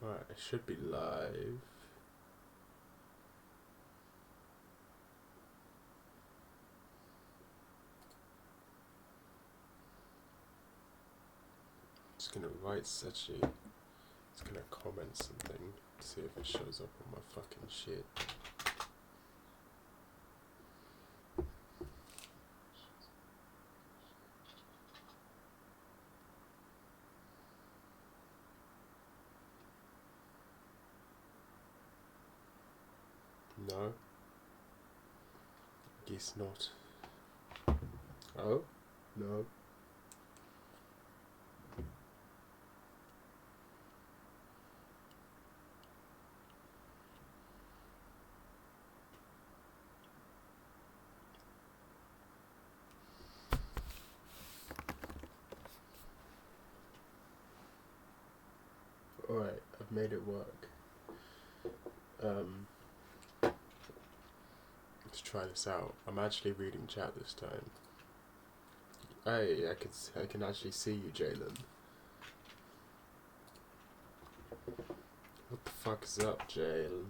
Alright, I should be live. Just gonna write actually. Just gonna comment something, see if it shows up on my fucking shit. No? Guess not. Oh? No. Alright, I've made it work. Let's try this out. I'm actually reading chat this time. Hey, I can actually see you, Jalen. What the fuck is up, Jalen?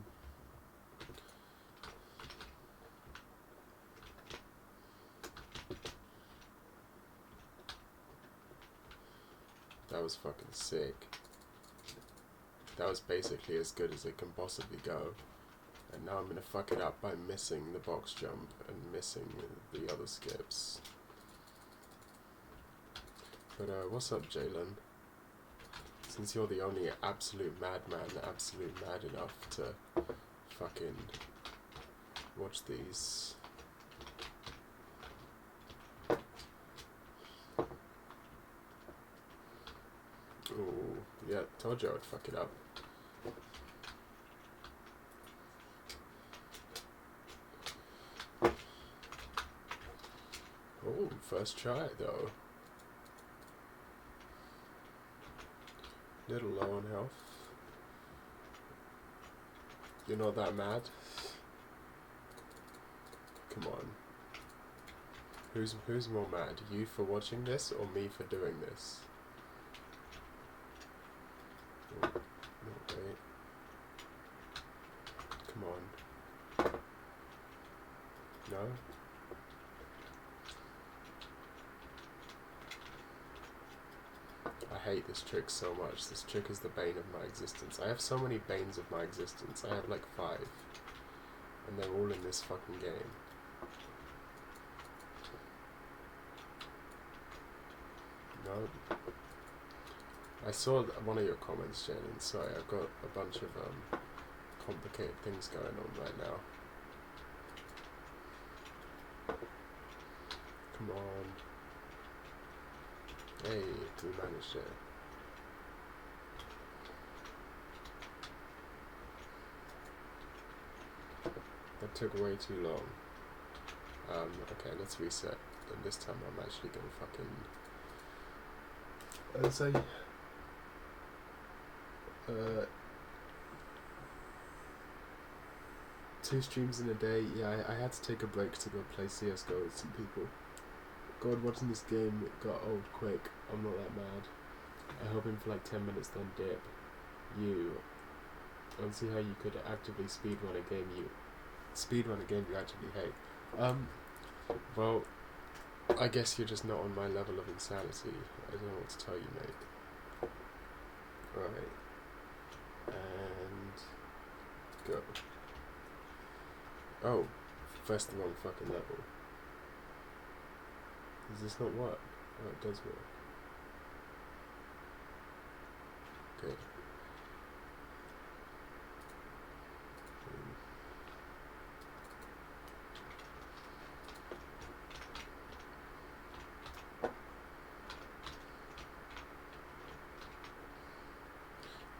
That was fucking sick. That was basically as good as it can possibly go. And now I'm gonna fuck it up by missing the box jump and missing the other skips. But what's up, Jalen? Since you're the only absolute madman, absolute mad enough to fucking watch these. Ooh, yeah, told you I would fuck it up. Oh, first try though. Little low on health. You're not that mad? Come on. Who's more mad? You for watching this or me for doing this? Oh, no, wait. Come on. No? I hate this trick so much. This trick is the bane of my existence. I have so many banes of my existence. I have like 5. And they're all in this fucking game. No. I saw one of your comments, Shannon. Sorry, I've got a bunch of complicated things going on right now. Come on. Hey, we managed it. That took way too long. Okay, let's reset. And this time I'm actually gonna fucking... I'd say... 2 streams in a day. Yeah, I had to take a break to go play CSGO with some people. God, watching this game got old quick. I'm not that mad. I hop in for like 10 minutes, then dip. You. I don't see how you could actively speedrun a game you actually hate. Well, I guess you're just not on my level of insanity. I don't know what to tell you, mate. Right. And go. Oh, first the wrong fucking level. Does this not work? Oh, it does work. Good.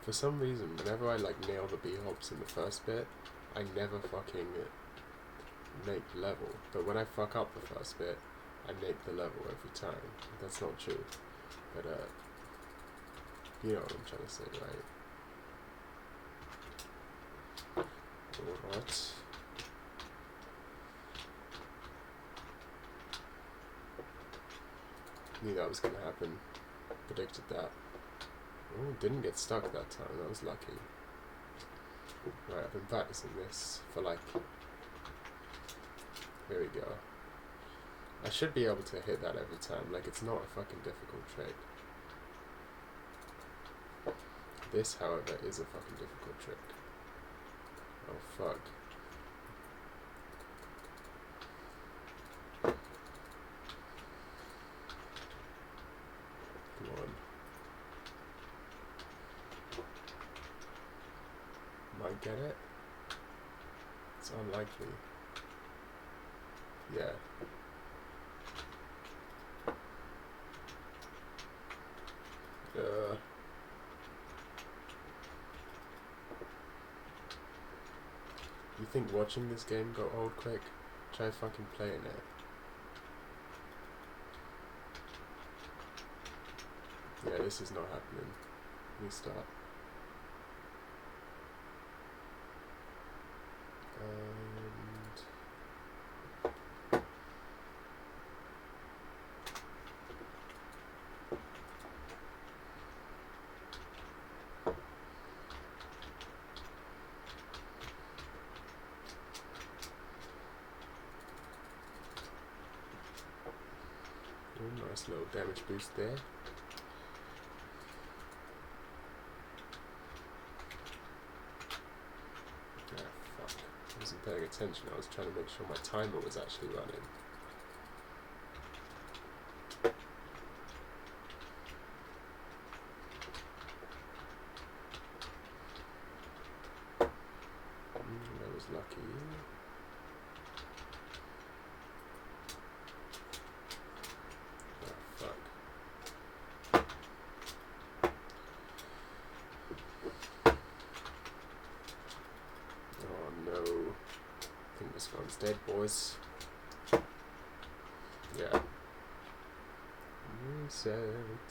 For some reason, whenever I like nail the B-hops in the first bit, I never fucking make the level. But when I fuck up the first bit, I make the level every time. That's not true. But you know what I'm trying to say, right? Alright. Knew that was gonna happen. Predicted that. Oh, didn't get stuck that time, that was lucky. Right, I've been practicing this for like... Here we go. I should be able to hit that every time, like it's not a fucking difficult trick. This, however, is a fucking difficult trick. Oh fuck. Come on. Might get it. It's unlikely. Yeah. You think watching this game got old quick? Try fucking playing it. Yeah, this is not happening. Restart. And... oh, nice little damage boost there. Ah, fuck. I wasn't paying attention. I was trying to make sure my timer was actually running. That was lucky. Oh, fuck. Oh no. I think this one's dead, boys. Yeah. Reset.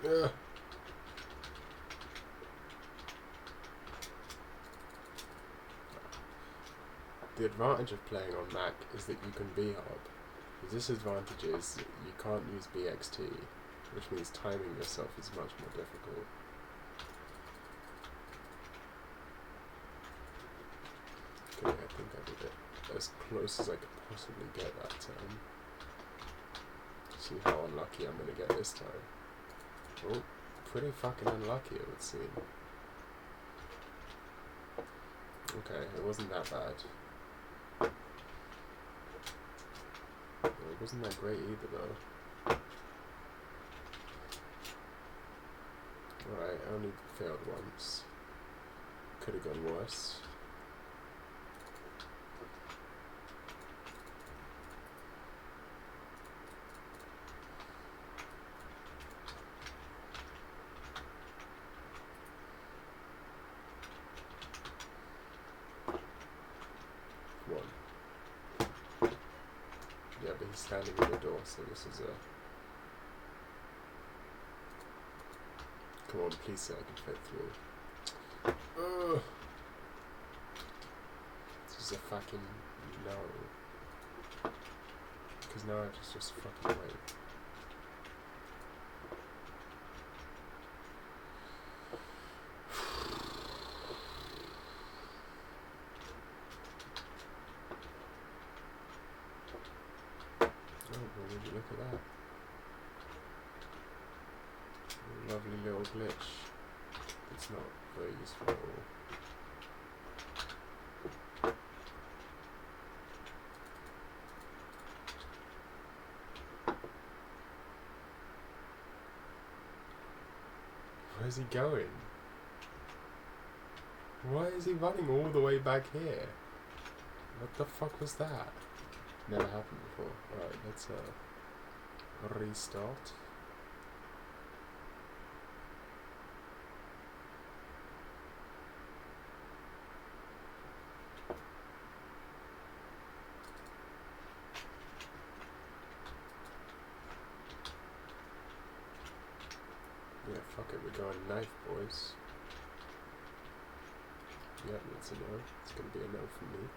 Ugh. The advantage of playing on Mac is that you can B-hop. The disadvantage is that you can't use BXT, which means timing yourself is much more difficult. Okay, I think I did it as close as I could possibly get that time. See how unlucky I'm going to get this time. Oh, pretty fucking unlucky it would seem. Okay, it wasn't that bad. It wasn't that great either though. Alright, I only failed once. Could have gone worse. Yeah, but he's standing in the door, so this is a... Come on, please say I can fit through. Ugh. This is a fucking no. Because now I have to just fucking wait. Oh, well, would you look at that? Lovely little glitch. It's not very useful at all. Where's he going? Why is he running all the way back here? What the fuck was that? Never happened before. Alright, let's restart. Fuck it, we're going knife, boys. Yep, that's a no. It's gonna be a no from me.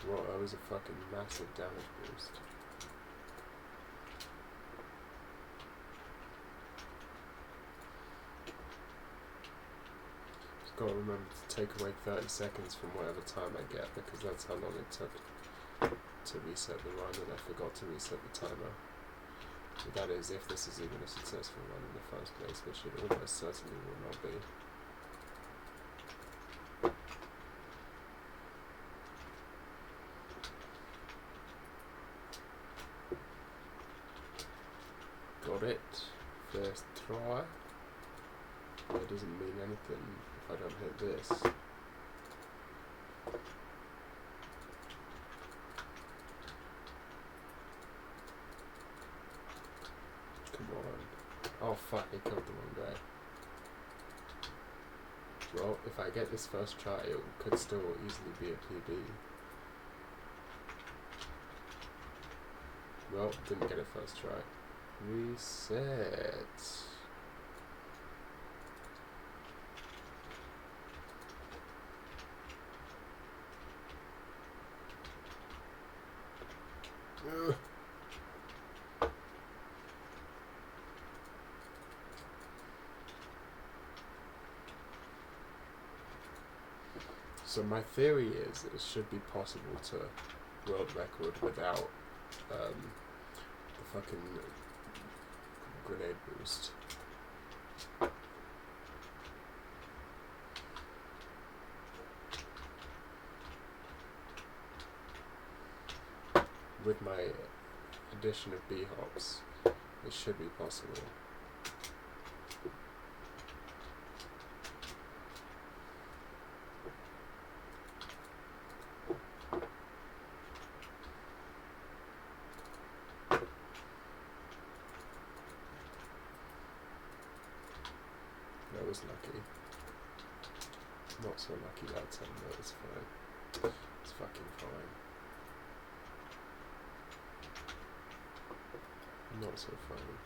Well, that was a fucking massive damage boost. Just gotta remember to take away 30 seconds from whatever time I get, because that's how long it took to reset the run, and I forgot to reset the timer. So that is, if this is even a successful run in the first place, which it almost certainly will not be. Got it. First try. That doesn't mean anything if I don't hit this. Come on. Oh fuck, I killed the wrong guy. Well, if I get this first try, it could still easily be a PB. Well, didn't get it first try. Reset. Ugh. So my theory is it should be possible to world record without the fucking grenade boost. With my addition of B-hops, it should be possible. That was lucky. Not so lucky that time, but it's fine. It's fucking fine. Not so funny.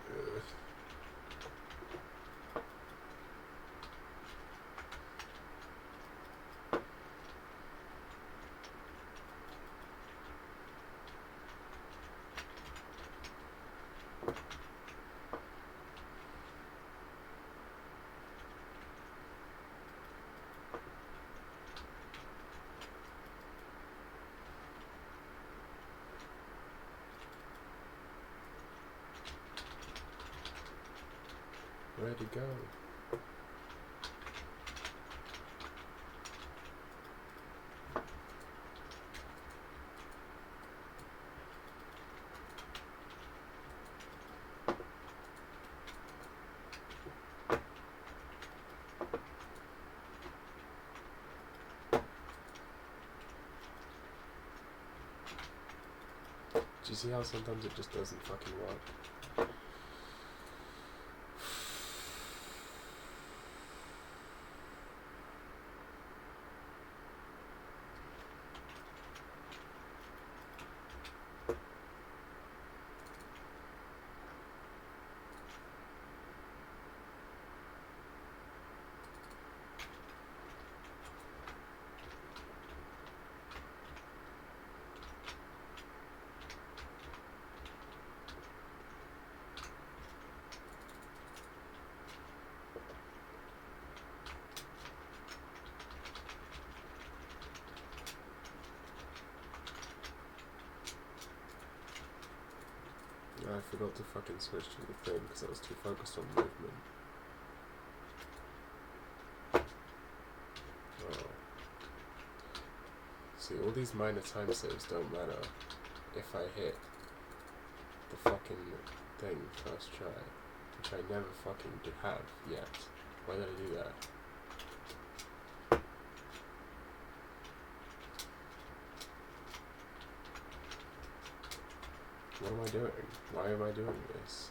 Ugh. Where'd he go? Do you see how sometimes it just doesn't fucking work? I forgot to fucking switch to the thing because I was too focused on movement. Oh. See, all these minor time saves don't matter if I hit the fucking thing first try, which I never fucking have yet. Why did I do that? What am I doing? Why am I doing this?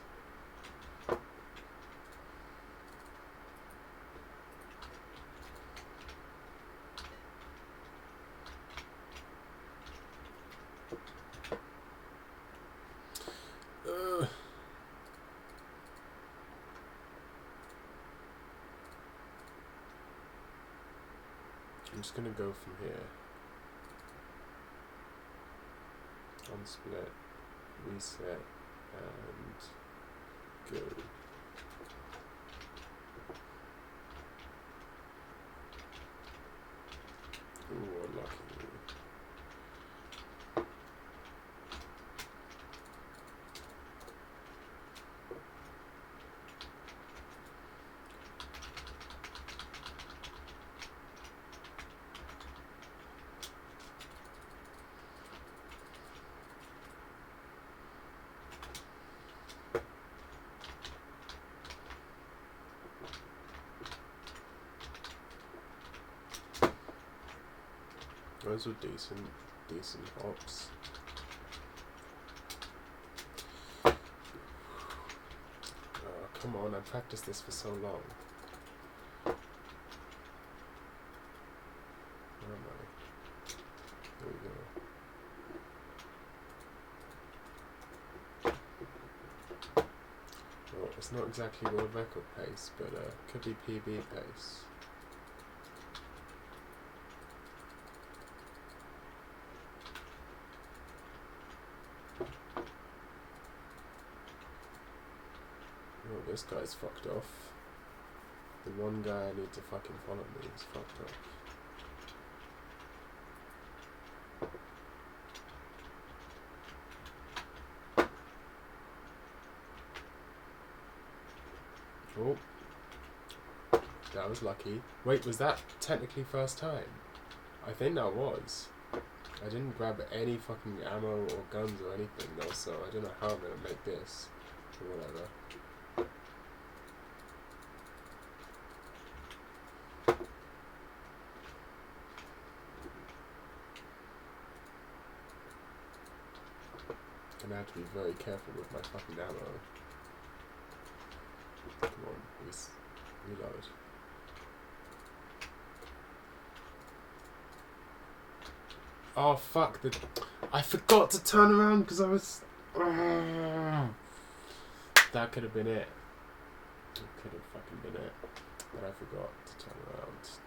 just gonna go from here. On split, reset, and go. Ooh, unlucky. Those were decent hops. Oh, come on, I practiced this for so long. Where am I? There we go. Well, it's not exactly world record pace, but could be PB pace. Oh, this guy's fucked off. The one guy I need to fucking follow me is fucked off. Oh, that was lucky. Wait, was that technically first time? I think that was. I didn't grab any fucking ammo or guns or anything though, so I don't know how I'm gonna make this or whatever. Gonna have to be very careful with my fucking ammo. Come on, please reload. Oh fuck! I forgot to turn around because I was. That could have been it. It could have fucking been it, but I forgot to turn around.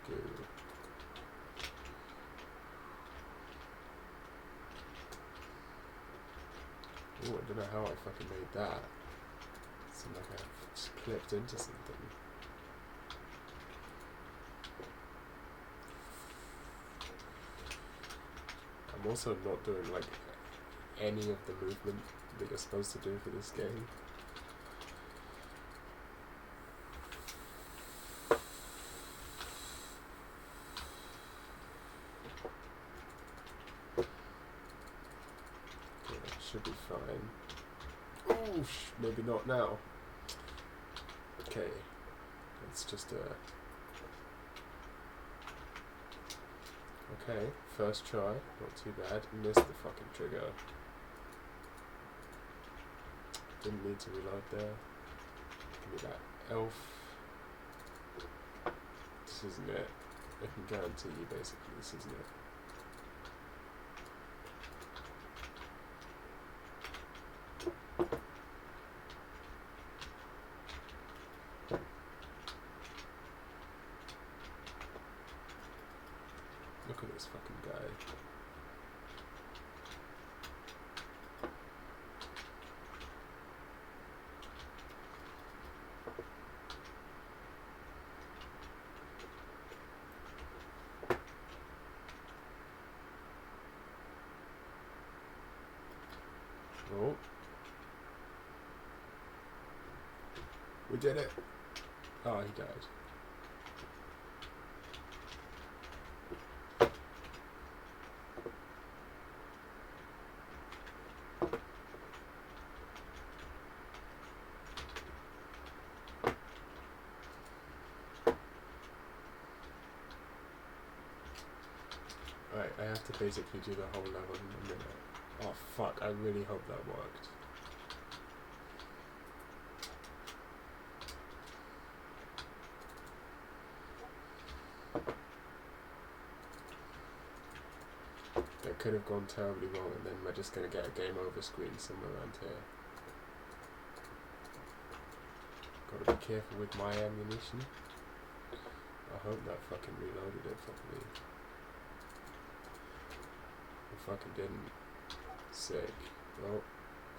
Go. Oh, I don't know how I fucking made that. It seemed like I just clipped into something. I'm also not doing like any of the movement that you're supposed to do for this game. Yeah, should be fine. Oh, maybe not now. Okay, it's just okay, first try, not too bad. Missed the fucking trigger. Didn't need to reload there. Give me that elf. This isn't it. I can guarantee you basically this isn't it. Look at this fucking guy. Oh. We did it. Oh, he died. Right, I have to basically do the whole level in a minute. Oh fuck, I really hope that worked. That could have gone terribly wrong, and then we're just going to get a game over screen somewhere around here. Gotta be careful with my ammunition. I hope that fucking reloaded it properly. It fucking didn't. Sick. Well,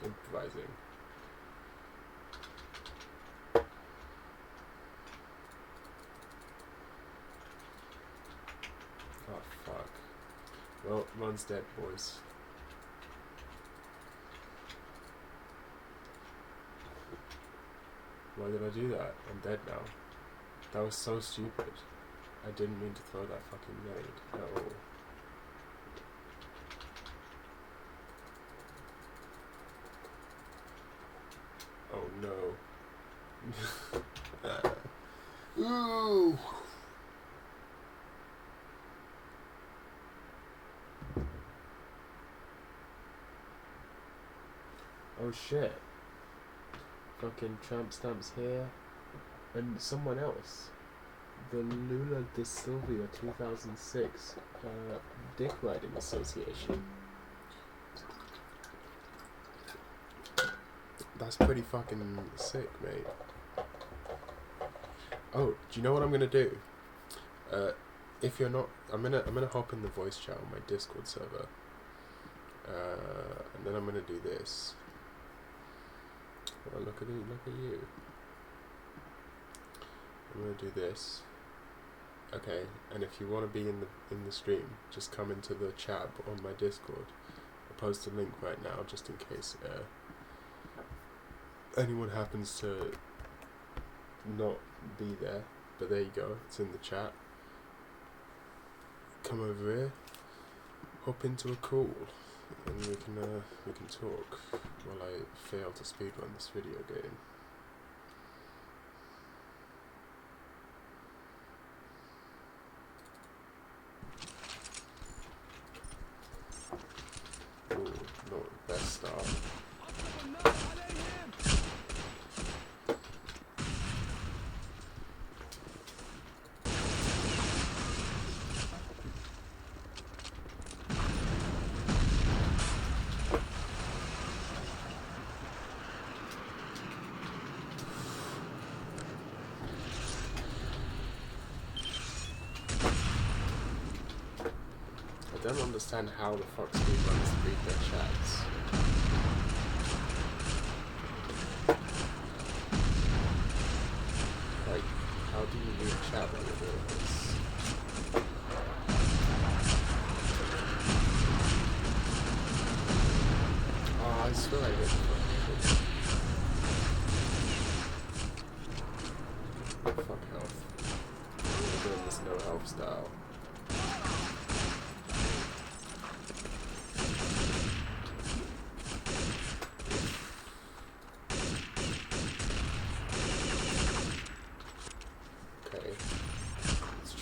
improvising. Oh fuck. Well, one's dead, boys. Why did I do that? I'm dead now. That was so stupid. I didn't mean to throw that fucking nade at all. Oh no. Ooh. Oh shit. Fucking tramp stamps here. And someone else. The Lula de Silvia 2006 Dick Riding Association. That's pretty fucking sick, mate. Oh, do you know what I'm gonna do? If you're not, I'm gonna hop in the voice chat on my Discord server, and then I'm gonna do this. Oh, look at you! Look at you! I'm gonna do this. Okay, and if you want to be in the stream, just come into the chat on my Discord. I'll post a link right now, just in case anyone happens to not be there. But there you go, it's in the chat. Come over here, hop into a call, and we can talk while I fail to speedrun this video game. Ooh, not the best start. I don't understand how the fuck speedrunners read their chats. Like, how do you read chat when you're doing this? Oh, I swear I get fuck health. We're doing this no health style.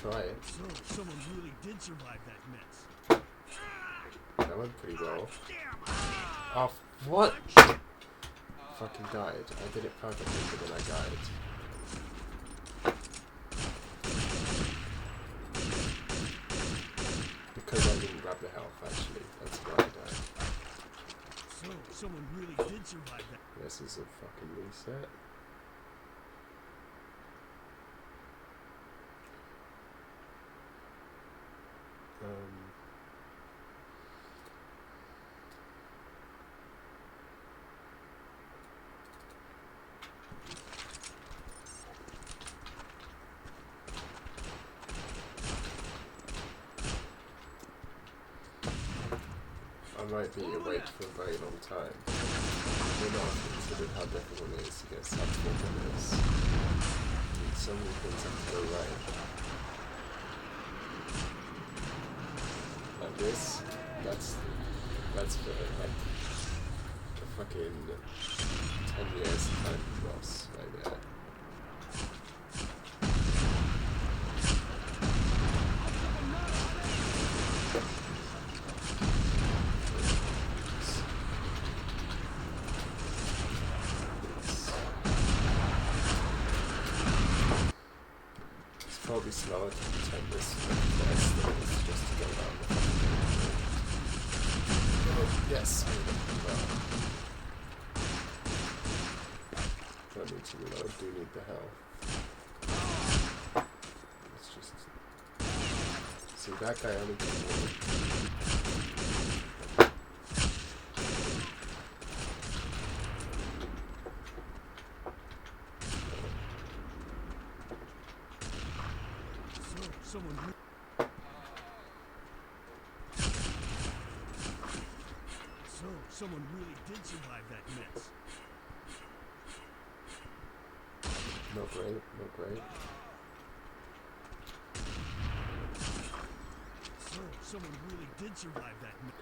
Try it. So, someone really did survive that mess. That went pretty well. Oh, what? Fucking died. I did it perfectly, but then I died. Because I didn't grab the health, actually. That's why I died. So, someone really did survive that. This is a fucking reset. I might be awake for a very long time. We're not considered how difficult it is to get sub 4 minutes. So many things have to go right. Like this, that's for like the fucking 10 years of time loss right there. Probably slower to pretend this best than it's just to go down the oh, yes, I did it well. don't need to reload, do need the health. Let's just... See, that guy only took one. Someone really did survive that mess. Not great, not great. Someone really did survive that mess.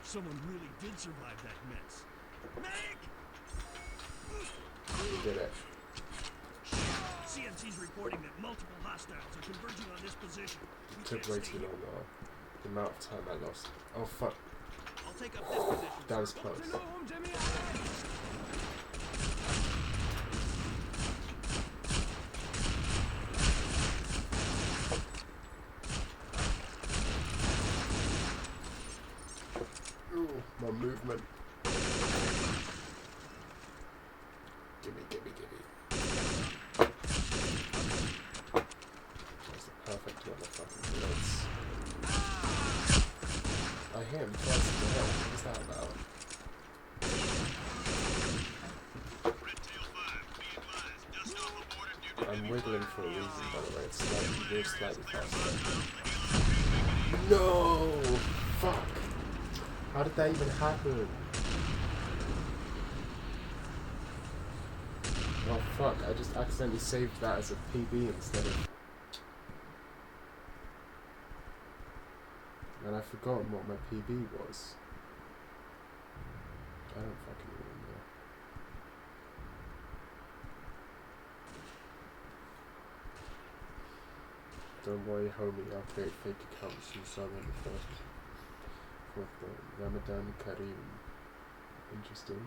Someone really did survive that mess. Medic! You did it. CNC's reporting that multiple hostiles are converging on this position. It took way too long though. The amount of time I lost. Oh fuck. I'll take up this position. That was close. Ooh, my movement. Gimme. That's the perfect motherfucking bullets. I hit him twice in the head. What is that about? I'm wiggling for a reason, by the way. It's slightly faster. No! Fuck! How did that even happen? Oh fuck, I just accidentally saved that as a PB instead of... And I've forgotten what my PB was. I don't fucking remember. Don't worry, homie, I'll create fake accounts and sell them for the Ramadan Kareem. Interesting.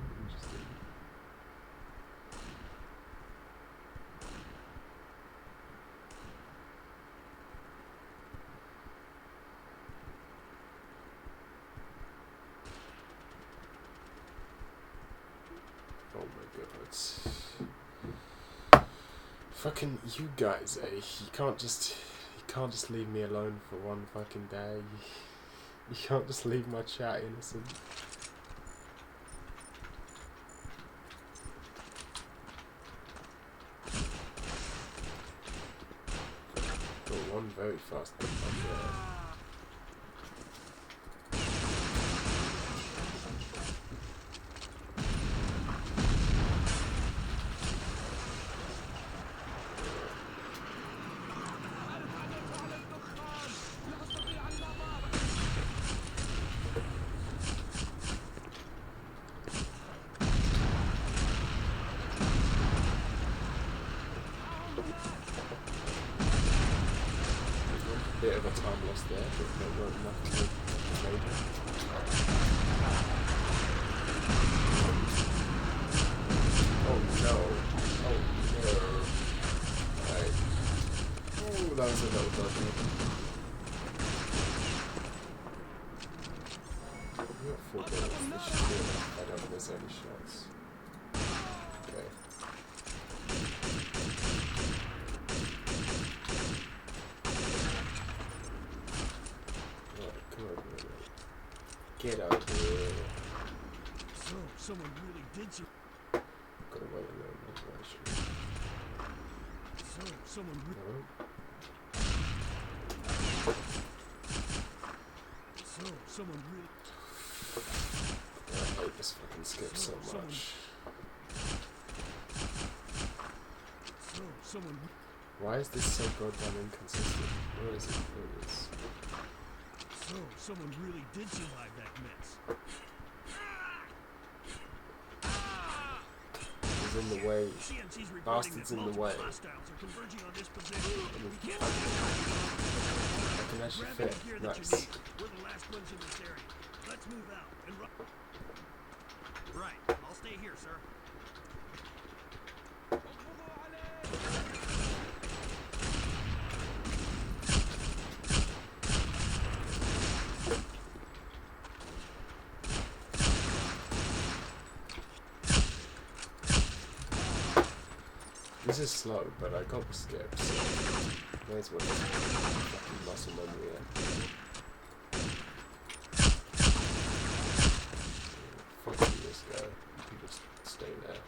Oh my god. Fucking you guys, eh? You can't just leave me alone for one fucking day. You can't just leave my chat innocent. Got one very fast one there. Bit of a time loss there, but not enough to make major. Oh no. Right. Oh, that was a little dodgy. We got 4 bullets, this should be enough. I don't miss any shots. Okay. Get out here. Someone really did survive. Gotta wait a little bit, actually. Someone really... Someone really... I hate this fucking skip so much. Why is this so goddamn inconsistent? Where is it? There it is. Someone really did survive that mess. He's in the way. Bastard's in the way. I can actually fit. Nice. We're the last ones in this area. Let's move out and run. Right. I'll stay here, sir. This is slow, but I got the skip, so may as well just fucking muscle memory it. Fuck you, this guy. You can just stay there.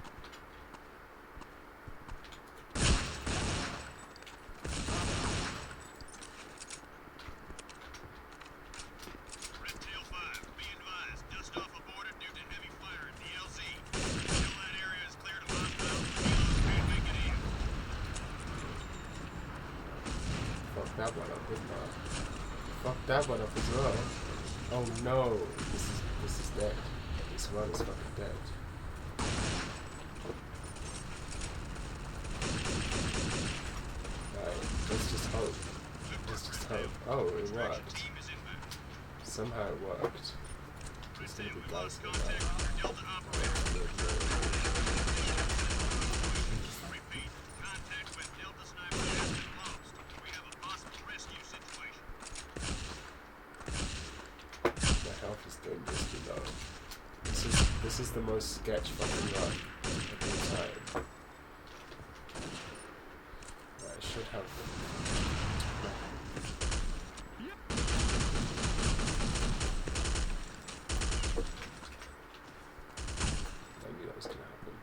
Redtail 5, be advised. Dust off aborted due to heavy fire at the LZ. Until that area is cleared of hostiles, helos can't make it in. Fuck that one up, didn't I? Fuck that one up as well. Oh no, this is dead. This one is fucking dead. Right, let's just hope. Let's just hope. Oh, it worked. Team is inbound. Somehow it worked. There's gonna Redtail, be we guys lost in contact there. with your Delta operator. Repeat, contact with Delta Sniper has been lost. We have a possible rescue situation. My health is dangerously low. This is the most sketch fucking run of all time. I should have. I knew that was gonna happen.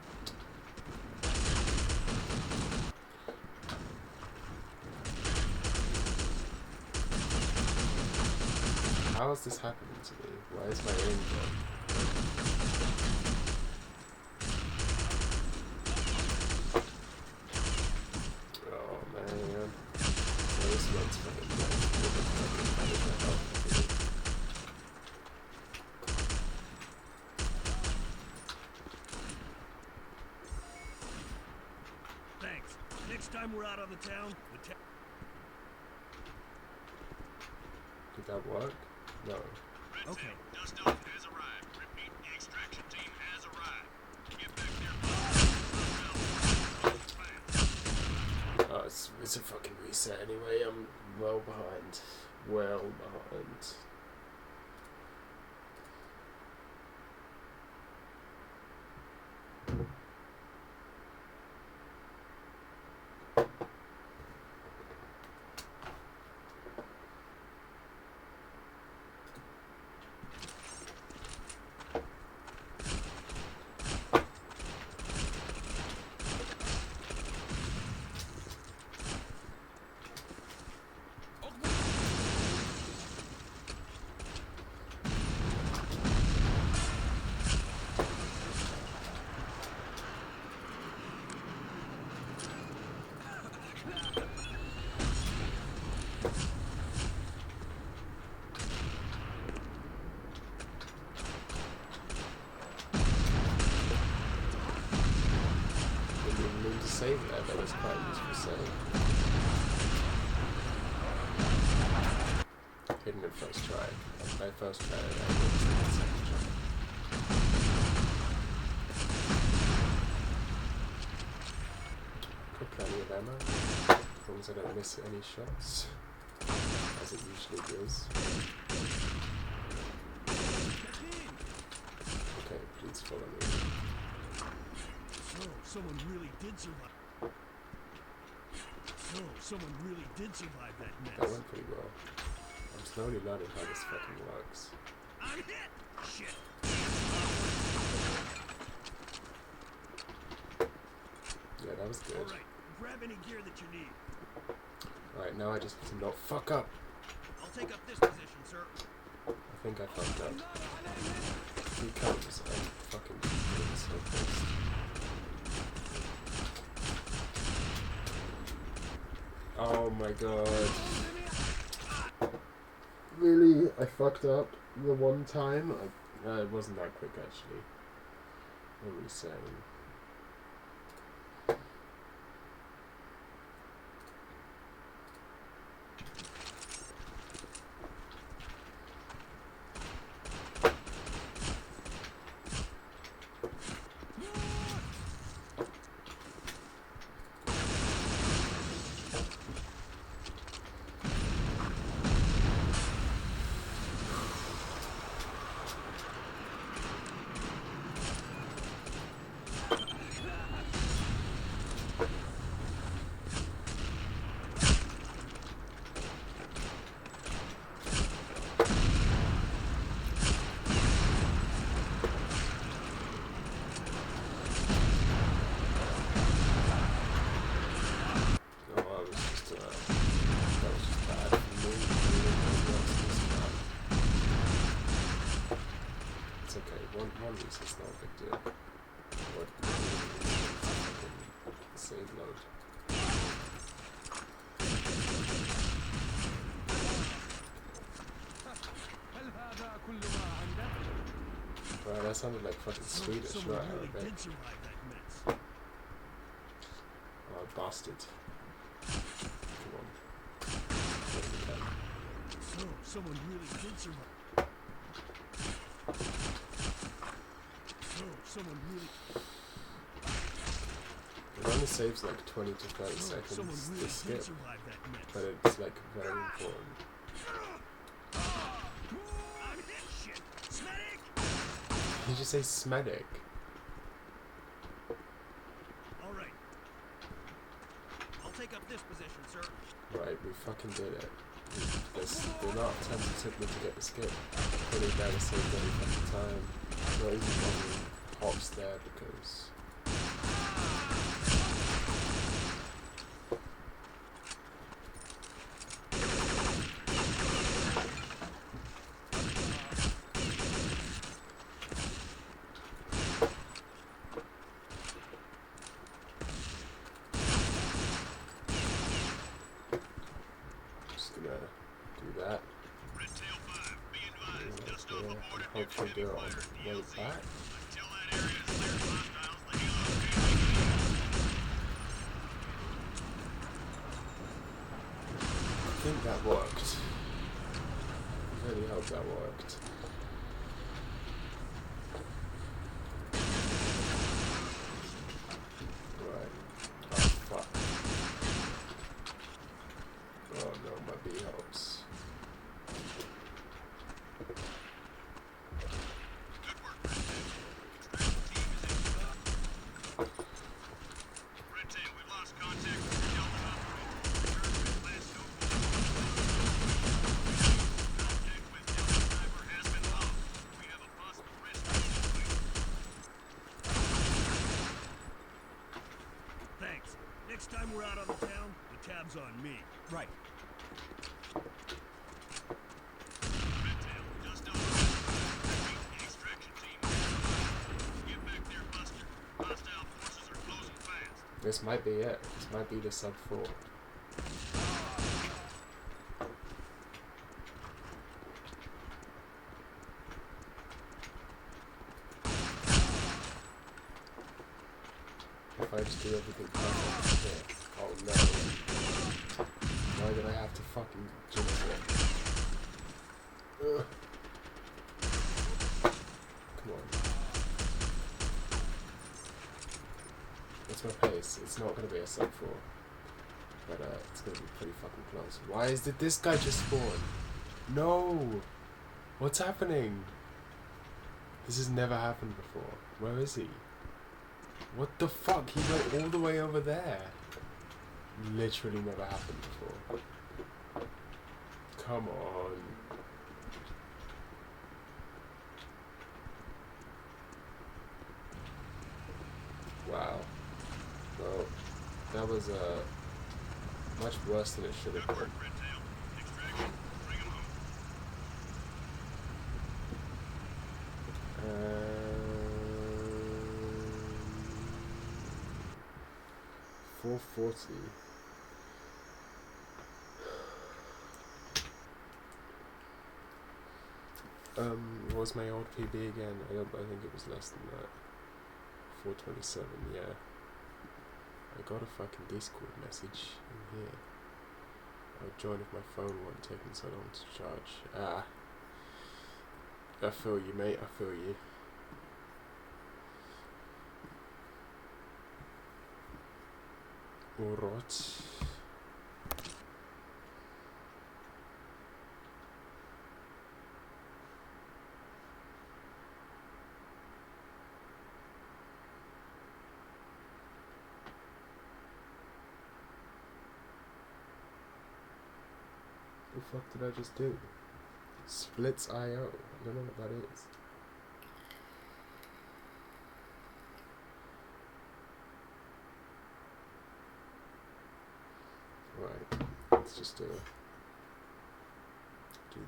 How is this happening to me? Why is my aim gone? Oh man. This one's fucking dead. Thanks. Next time we're out on the town, Did that work? No. Redtail, okay. Dust off has arrived. Repeat, the extraction team has arrived. Get back there. Oh, it's a fucking reset anyway. I'm well behind. Well behind. Save there, but it's quite useful save. Hidden at first try. My first try, and I did the second try. Got plenty of ammo, as long as I don't miss any shots, as it usually does. Okay, please follow me. So, someone really did survive. That mess. That went pretty well. I'm slowly learning how this fucking works. I'm hit! Shit! Yeah, that was good. Alright, grab any gear that you need. Alright, now I just have to not fuck up. I'll take up this position, sir. I think I fucked up. He comes, I'm fucking getting so pissed. Oh my god. Really? I fucked up the one time? It wasn't that quick actually. What were we saying? so it's not a big deal. What? Save load. Right, that sounded like fucking Swedish, right? Really I bet. did survive that mess. Oh, bastard. Come on. So, someone really did survive. So, someone really... It only saves like 20 to 30 So, seconds someone to really skip, did survive that mess. but it's like very important. I'm hit, shit! Medic! Did you just say smedic? All right. I'll take up this position, sir. Right, we fucking did it. There's the amount of time it took me to get the skip. Pretty bad to save any fucking time. Not even bothering hops there because... Just gonna do that. Red Tail 5, be advised. Dust off And aboard at hopefully do it on fire the in way DLZ. back. Until that area is clear of hostiles, the helo I think that worked. I really hope that worked. Right. Oh fuck. Oh no, my B helps. Good work, Red Tail. Extraction team is in stop. Red Tail, we lost contact with the Delta operator. Return to last known contact with Delta driver has been lost. We have a possible rescue. Thanks. Next time we're out on the town, the tab's on me. Right. Red Tail, just over. The extraction team. Get back there, Buster. Hostile forces are closing fast. This might be it. This might be the sub 4. If I just do everything perfect here. Oh no. Why did I have to fucking jinx it? Ugh. Come on. What's my pace? It's not going to be a sub 4. But it's going to be pretty fucking close. Why did this guy just spawn? No! What's happening? This has never happened before. Where is he? What the fuck? He went all the way over there. Literally never happened before. Come on. Wow. Well, that was much worse than it should have Good work, been. Red Tail. Extraction, bring him home. 440. What was my old PB again? I think it was less than that. 427, yeah. I got a fucking Discord message in here. I'll join if my phone wasn't taking so long to charge. Ah. I feel you, mate, I feel you. Alright. The fuck did I just do? Splits IO. I don't know what that is. Right. Let's just do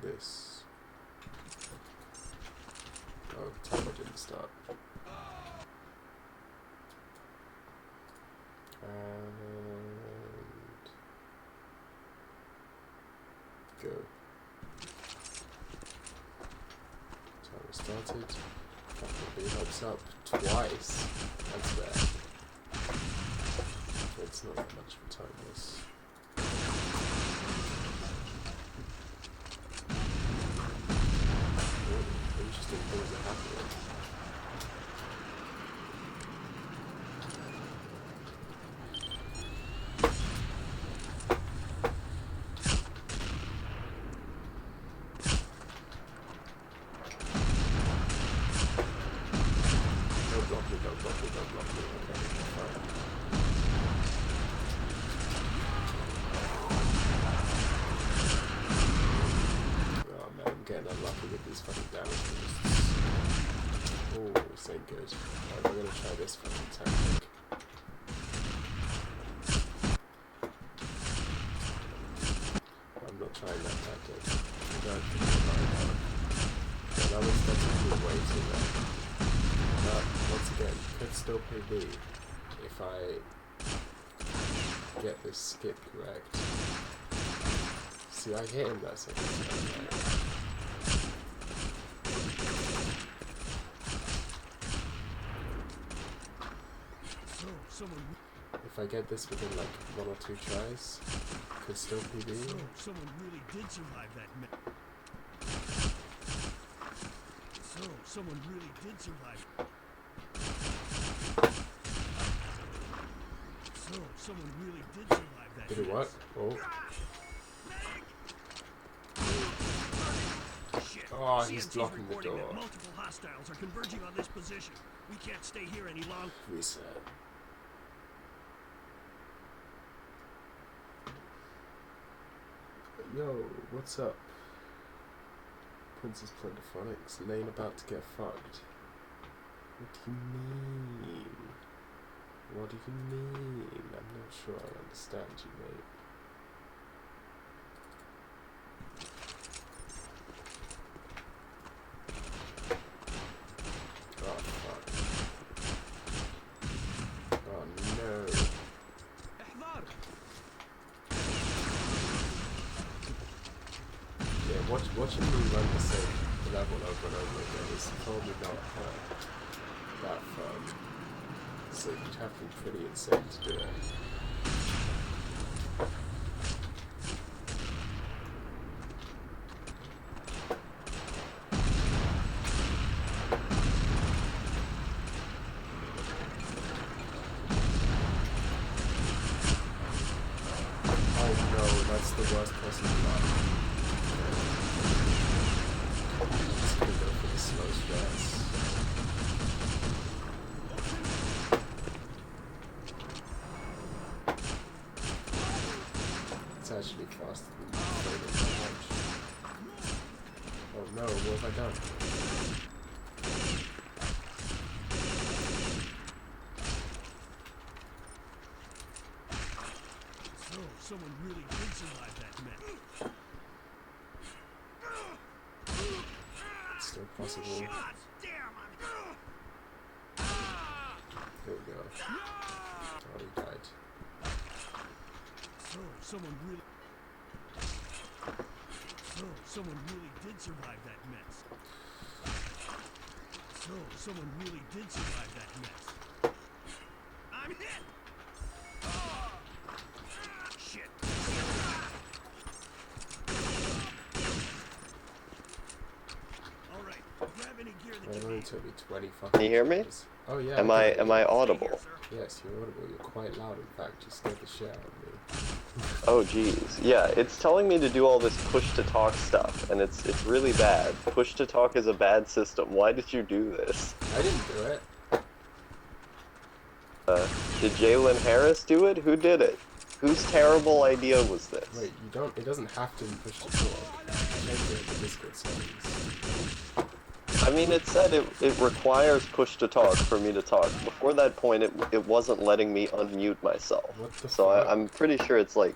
this. Oh, timer didn't start. And go. Timer started. That probably helps up twice. That's bad. It's not that much of a time loss. Interesting things are happening. Don't block me, don't block me, don't block me. Okay, fine. Oh man, I'm getting unlucky with these fucking damage boosts. Oh, this ain't good. Alright, we're gonna try this fucking tactic. I'm not trying that tactic. I don't think I'm trying that. Yeah, that was definitely way too low. But, once again, could still PB if I get this skip correct. See, I hit him that second time, right? If I get this within like 1 or 2 tries, could still PB. Someone really did survive that someone really did survive. Someone really did survive that. Did it work? Oh. Shit. Oh, he's blocking the door. That multiple hostiles are converging on this position. We can't stay here any longer. Reset. Yo, what's up? Princess Plentophonics, Lane about to get fucked. What do you mean? What do you mean? I'm not sure I understand you, mate. Oh, fuck. Oh, no. Yeah, watching me run the same level over and over again is probably not that fun. So you'd have to be pretty insane to do it. Oh no, that's the worst possible luck. Just gonna go for the slow stress. It's actually faster than the launch. Oh no, what have I done? Someone really did survive that mess. It's still possible. Here we go. Oh, he died. Someone really did survive that mess. Someone really did survive that mess. I'm hit! Shit. Alright, grab any gear that It you only need. took me 20 fucking Can you hear me? tries. Oh yeah. Am I audible? Yes, you're audible. You're quite loud, in fact. You scared the shit out of me. Oh geez, yeah, it's telling me to do all this push-to-talk stuff, and it's really bad. Push-to-talk is a bad system. Why did you do this? I didn't do it. Did Jalen Harris do it? Who did it? Whose terrible idea was this? Wait, you don't. It doesn't have to be pushed to talk. Change it in the Discord settings. I mean, it said it requires push-to-talk for me to talk. Before that point, it wasn't letting me unmute myself. What the So fuck? I'm pretty sure it's like,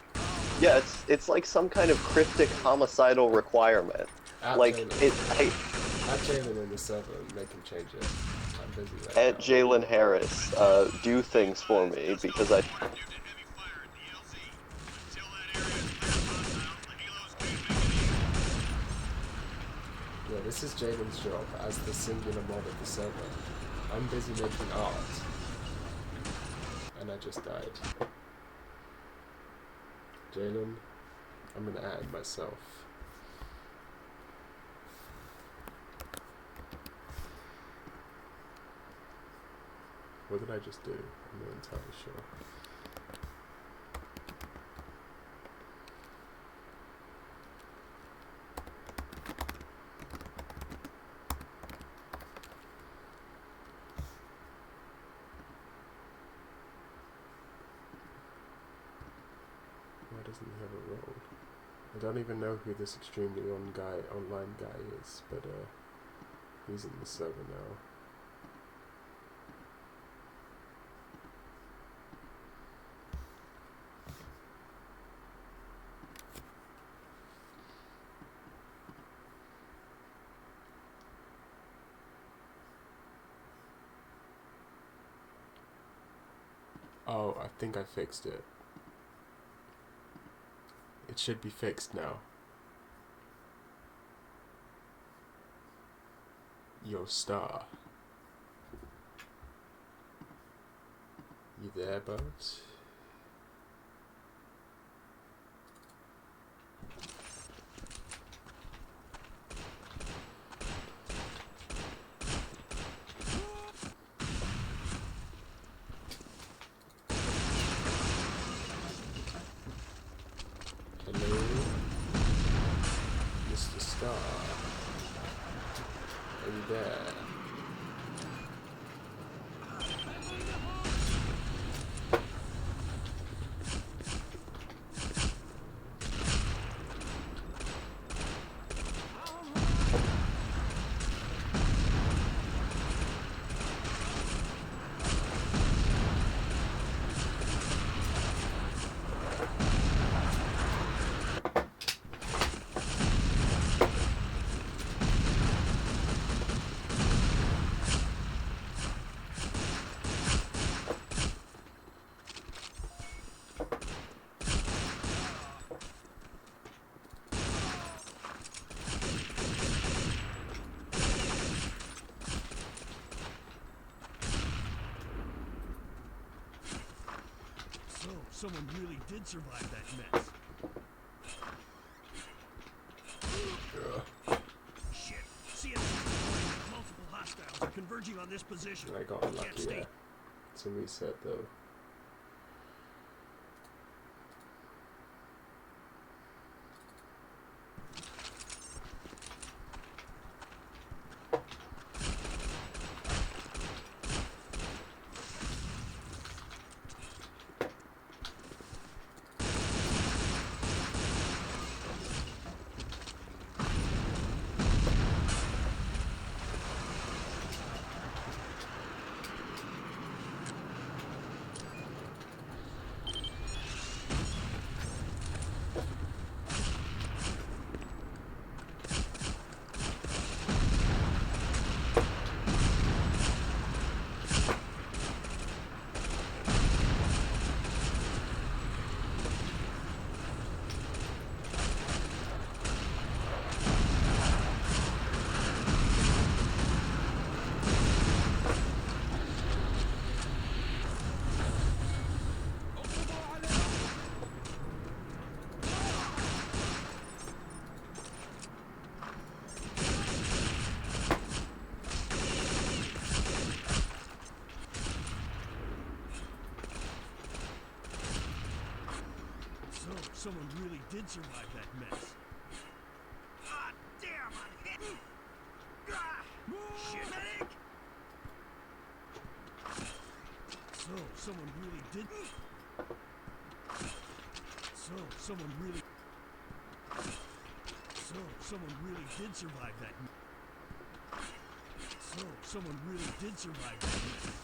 yeah, it's like some kind of cryptic homicidal requirement. At Like Taylor. Add Jalen in the server and make him change it. I'm busy right At now. Jalen Harris, do things for me because I. Due to heavy fire at the LZ. Until that area is clear of hostiles, the Halos can't make it easy. Yeah, this is Jalen's job as the singular mod of the server. I'm busy making art. And I just died. Jalen, I'm gonna add myself. What did I just do? I'm not entirely sure. Why doesn't he have a role? I don't even know who this extremely online guy is, but he's in the server now. Oh, I think I fixed it. It should be fixed now. Yo, Star. You there, bud? Hello? Mr. Star. Are you there? So, someone really did survive that mess. Shit. CSC reporting that multiple hostiles are converging on this position. I got Can't unlucky stay. there. It's a reset though. So, someone really did survive that mess. Ah, damn, I'm hit. Ah, shit. Medic! So, someone really did. So, someone really. So, someone really did survive that. So, someone really did survive that mess.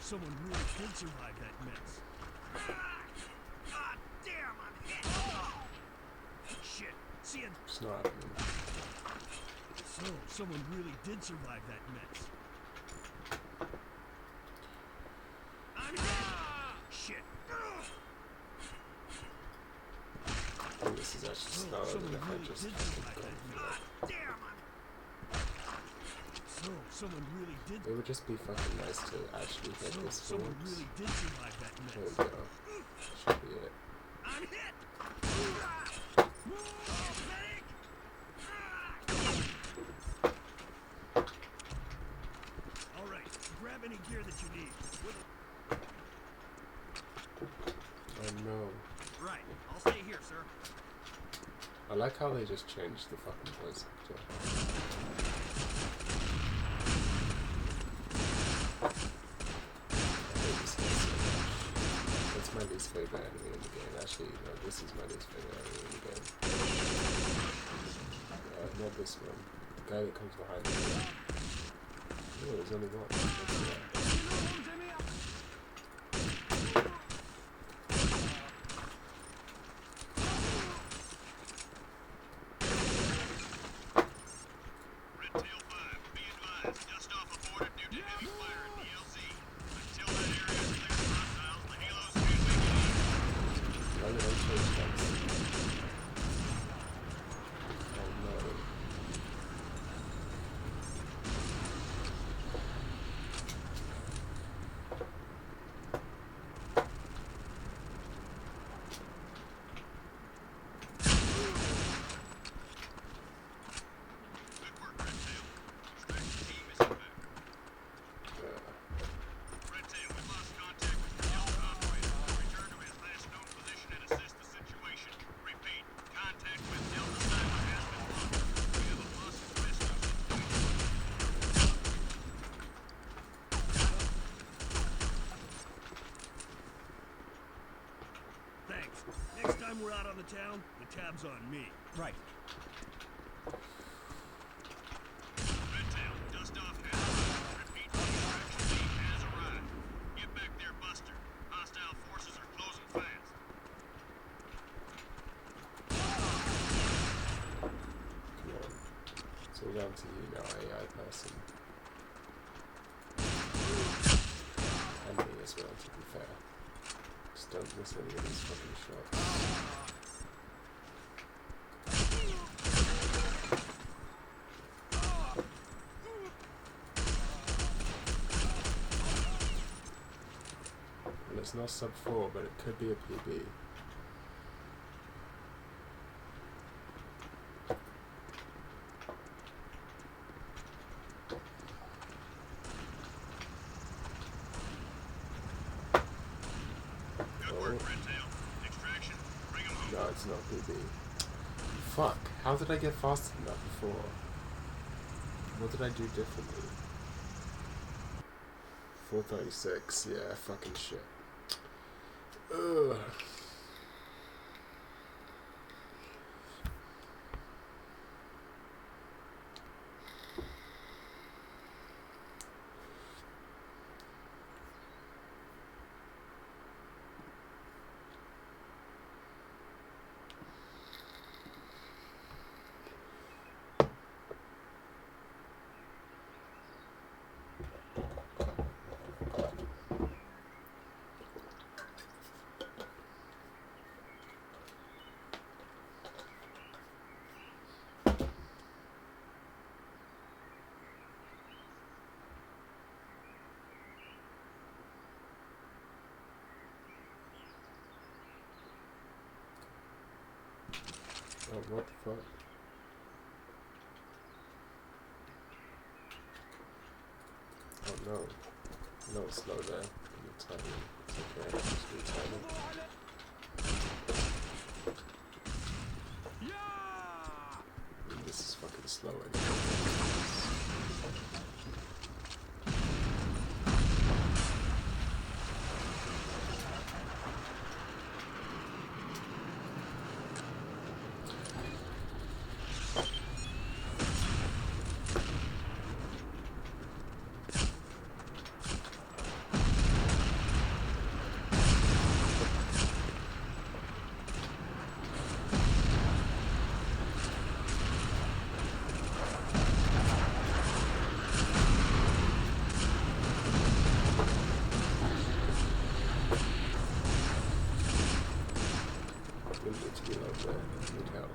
someone really did survive that mess. Ah, damn, I'm hit. Shit, see ya. It's not happening. So, someone really did survive that mess. I'm hit. Shit. I think this is actually slower than if I just fucking go for it. Damn, so, someone really did. It would just be fucking nice to actually hit this Someone forwards. really did survive that There mess. we go. Should be it. I'm hit. Medic. All right, grab any gear that you need. Oh no. Right, I'll stay here, sir. I like how they just changed the fucking voice actor. That's my least favorite enemy in the game. Actually, no, this is my least favorite enemy in the game. Not this one. The guy that comes behind me. Oh, there's only one. That's Red Tail 5, be advised, dust off aborted due to heavy fire in DLZ. Until that area is clear of hostiles, the Halos can't make it easy. why did I change that? Oh no. Good work, Red Tail. Extraction team is inbound. Red Tail, we lost contact with your Delta operator. Return to his last known position and assist the situation. Repeat, contact with Delta Cyber has been lost. We have a loss and rescue situation. Thanks. Next time we're out on the town, the tab's on me. Right. Red Tail, dust off now. Repeat, the extraction team has arrived. Get back there, Buster. Hostile forces are closing fast. Come on. It's all down to you now, AI person. And me as well, to be fair. Just don't miss any of these fucking shots. Well, it's not sub 4, but it could be a PB. Good work, Red Tail. Extraction, bring him home. No, it's not PB. Fuck, how did I get faster than that before? What did I do differently? 436, yeah, fucking shit. Ugh. Oh, what the fuck? Oh no. No, it's slow there. It's tiny. It's okay. It's really tiny. This is fucking slow anyway. Didn't need to be like that. Need help.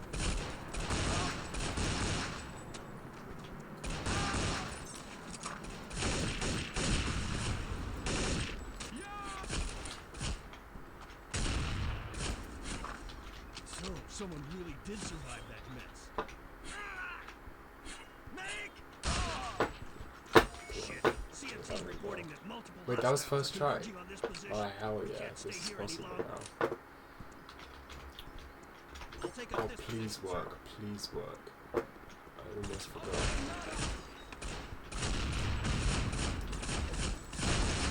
So, someone really did survive that mess. Medic! Shit. CMC reporting that multiple Wait, that was hostiles first are try. converging on this position. Oh hell We yeah, can't this stay is here any possible longer. now. I'll take up Oh this please position, work, please work. I almost forgot.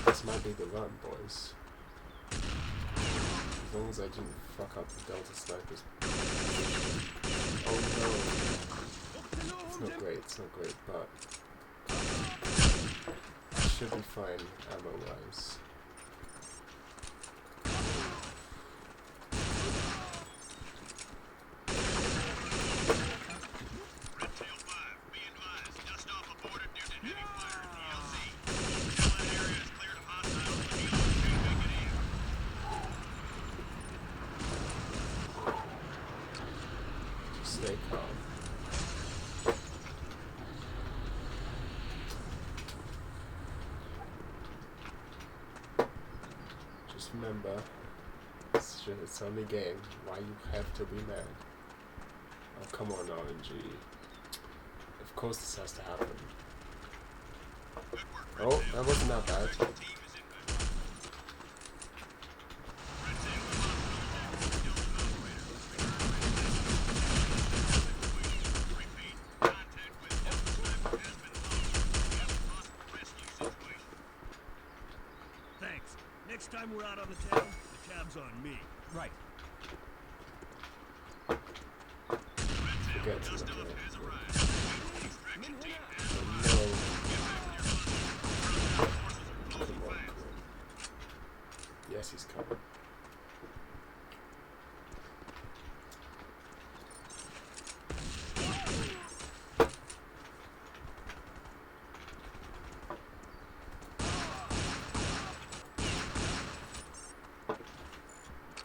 This might be the run, boys. As long as I didn't fuck up the Delta snipers. Oh no. It's not great, but I should be fine ammo wise. Redtail 5, be advised. Dust off aborted due to heavy fire at ELZ. Until that area is cleared of hostiles, the healers can't make it in. Just stay calm. Just remember, it's only a game. Why you have to be mad? Oh come on, RNG. Of course this has to happen. Good work, Oh, Redtail. that wasn't that bad. Team is in good. Redtail, we lost contact with Delta operator. Repeat, contact with Delta sniper has been lost. We have a possible rescue situation. Thanks. Next time we're out on the town, the tab's on me. Right. Forget to Dust look off at has it. arrived. Extraction team has Oh arrived. no. Get back to your position. Forces are closing Come on, fast. come on. Yes, he's coming.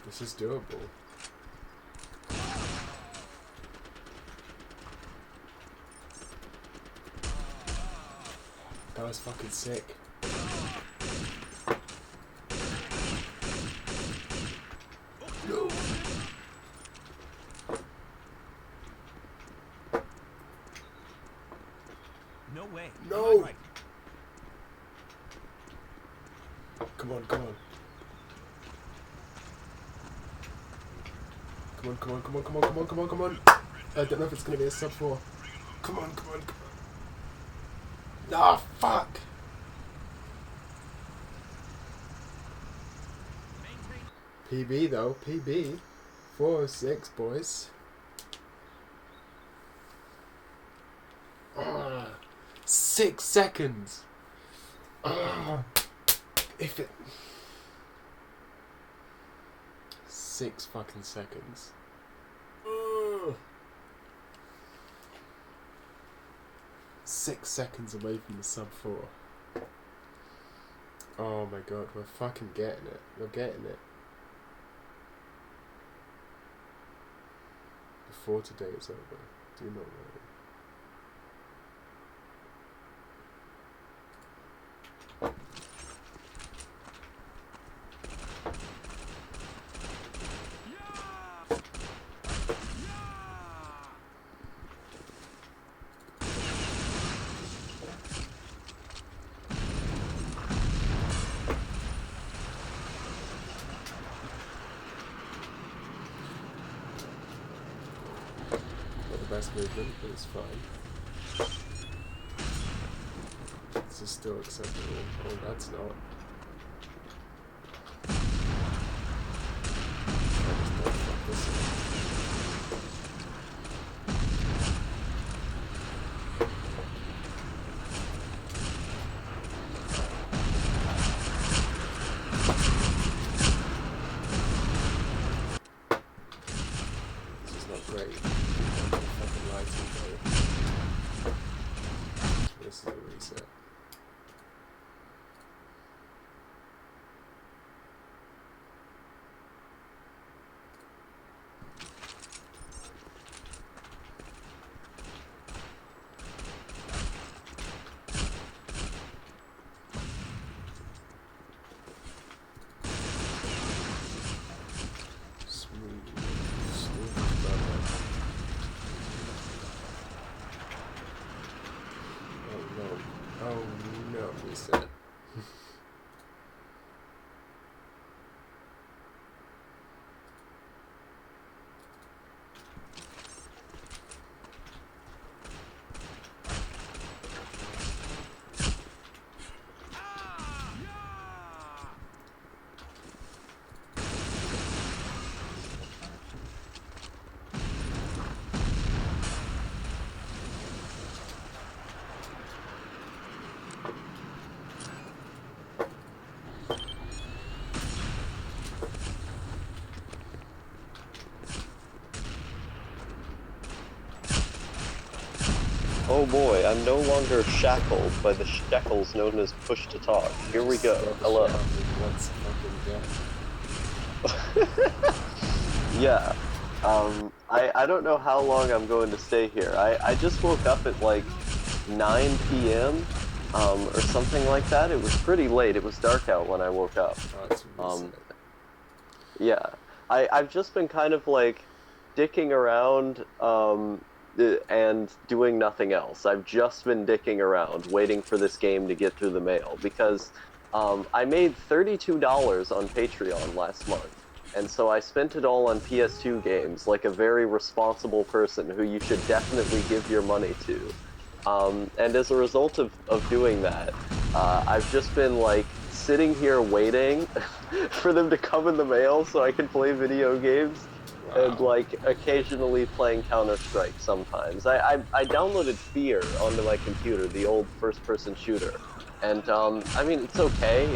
This is doable. That was fucking sick. No. No way. No. Am I right? Come on, come on. Come on, come on, come on, come on, come on, come on, come on. I don't know if it's gonna be a sub 4. Come on, come on, come on. Ah, fuck! PB though, PB. 406, boys. Ah, 6 seconds. Ah, if it. 6 fucking seconds. Ugh. 6 seconds away from the sub 4. Oh my god, we're fucking getting it. We're getting it. Before today is over. Do not worry. Not the best movement, but it's fine. This is still acceptable. Oh, that's not. I just don't fuck this up. This is not great. Fucking lighting though. This is a reset. Oh boy, I'm no longer shackled by the shackles known as push to talk. Here we go. Hello. Once fucking Yeah. I don't know how long I'm going to stay here. I just woke up at like 9 p.m. Or something like that. It was pretty late. It was dark out when I woke up. Oh, it's recent. Yeah. I've just been kind of like dicking around and doing nothing else. I've just been dicking around waiting for this game to get through the mail because I made $32 on Patreon last month. And so I spent it all on PS2 games like a very responsible person who you should definitely give your money to. And as a result of doing that, I've just been like sitting here waiting for them to come in the mail so I can play video games. Wow. And like occasionally playing Counter-Strike sometimes. I downloaded Fear onto my computer, the old first-person shooter. And I mean it's okay.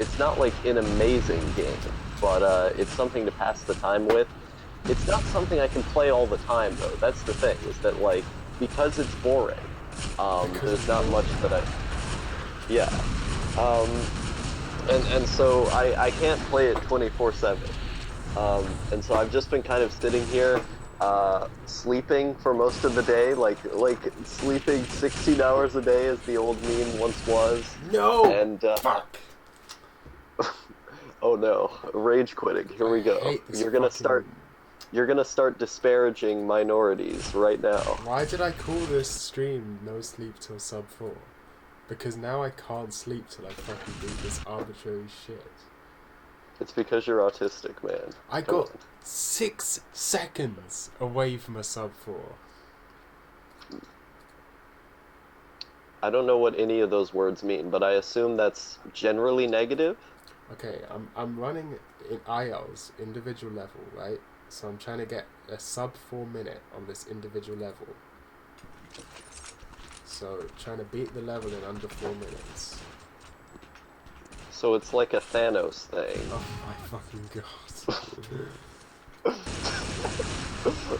It's not like an amazing game, but it's something to pass the time with. It's not something I can play all the time though. That's the thing, is that like because it's boring. There's not much that I... Yeah. And so I can't play it 24/7. And so I've just been kind of sitting here, sleeping for most of the day, like sleeping 16 hours a day as the old meme once was. No! And, Fuck! oh no, rage quitting, here we go. You're gonna start disparaging minorities right now. Why did I call this stream No Sleep Till Sub 4? Because now I can't sleep till I fucking do this arbitrary shit. It's because you're autistic, man. I got 6 seconds away from a sub 4. I don't know what any of those words mean, but I assume that's generally negative? Okay, I'm running in IELTS, individual level, right? So I'm trying to get a sub 4 minute on this individual level. So trying to beat the level in under 4 minutes. So it's like a Thanos thing. Oh my fucking god.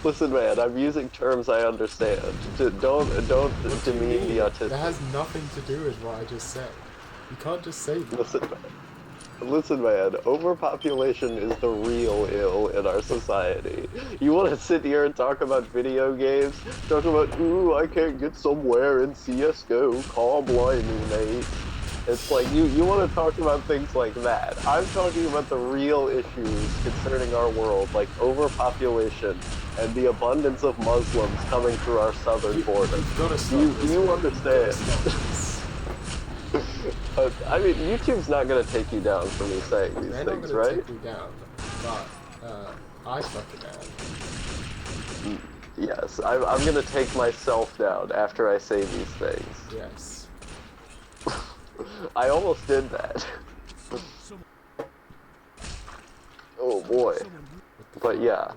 Listen, man, I'm using terms I understand. Don't demean the autistic. That has nothing to do with what I just said. You can't just say that. Listen, man, overpopulation is the real ill in our society. You want to sit here and talk about video games? Talk about, ooh, I can't get somewhere in CSGO, call blimey, mate. It's like, you want to talk about things like that. I'm talking about the real issues concerning our world, like overpopulation and the abundance of Muslims coming through our southern border. You understand? I mean, YouTube's not going to take you down for me saying these things, right? They're not going to take me down, but I fucking am. Yes, I'm going to take myself down after I say these things. Yes. I almost did that. Oh boy. But yeah,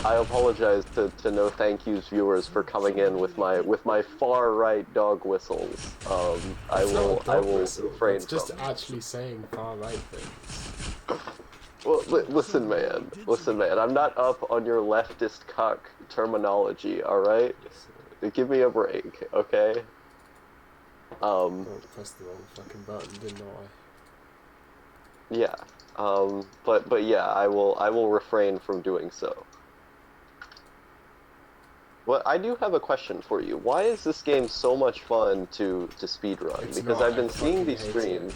I apologize to No Thank Yous viewers for coming in with my far right dog whistles. I will refrain it's just from. actually saying far right things. Well, listen, man. Listen, man. I'm not up on your leftist cuck terminology. All right, give me a break, okay? I pressed the wrong fucking button, didn't I? Yeah. But yeah, I will refrain from doing so. Well, I do have a question for you. Why is this game so much fun to speedrun? It's Because not, I've been I seeing fucking these hate streams.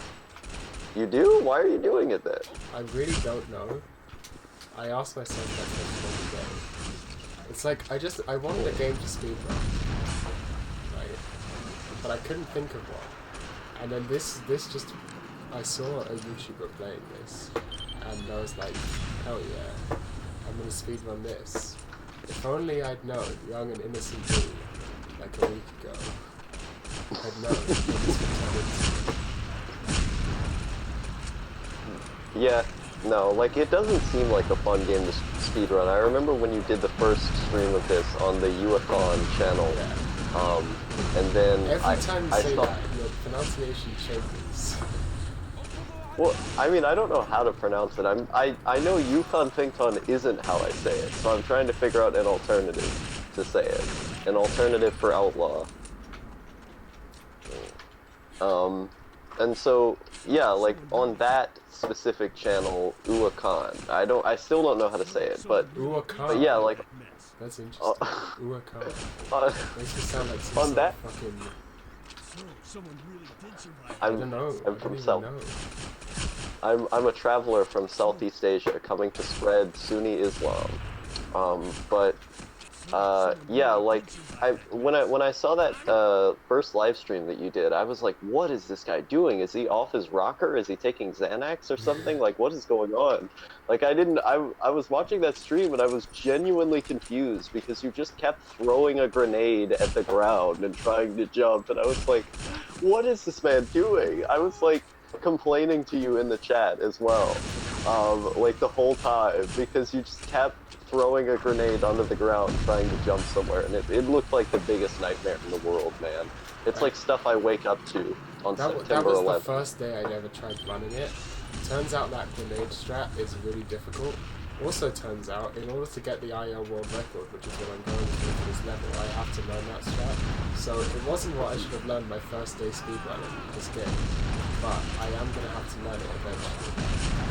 it. You do? Why are you doing it then? I really don't know. I asked myself that question every day. It's like, I wanted a game to speedrun. Right? But I couldn't think of one. And then this just, I saw a YouTuber playing this. And I was like, hell yeah, I'm gonna speedrun this. If only I'd known, young and innocent me, like a week ago, I'd known what this would turn into. Yeah, no, like it doesn't seem like a fun game to speedrun. I remember when you did the first stream of this on the UFON channel, Yeah. and then Every time you I say saw... that, your pronunciation changes. Well, I mean, I don't know how to pronounce it. I know Yukon Thington isn't how I say it, so I'm trying to figure out an alternative. to say it. An alternative for outlaw. And so, yeah, like, on that specific channel, Uakan, I still don't know how to say it, but Uakan. yeah, like, That's interesting. Uakan. Makes me sound like some on sort that, of fucking... Someone really did survive. I don't know. I'm I from don't even South. know. I'm a traveler from Southeast Asia coming to spread Sunni Islam. But yeah, like when I saw that first live stream that you did, I was like, what is this guy doing? Is he off his rocker? Is he taking Xanax or something? Like, what is going on? Like, I was watching that stream and I was genuinely confused because you just kept throwing a grenade at the ground and trying to jump, and I was like, what is this man doing? I was like complaining to you in the chat as well, like the whole time, because you just kept throwing a grenade onto the ground trying to jump somewhere, and it looked like the biggest nightmare in the world, man. It's like stuff I wake up to on That September was 11th. the first day I'd ever tried running it. Turns out that grenade strat is really difficult. Also turns out, in order to get the IL world record, which is what I'm going for this level, I have to learn that strat. So it wasn't what I should have learned my first day speedrunning this game, but I am going to have to learn it eventually.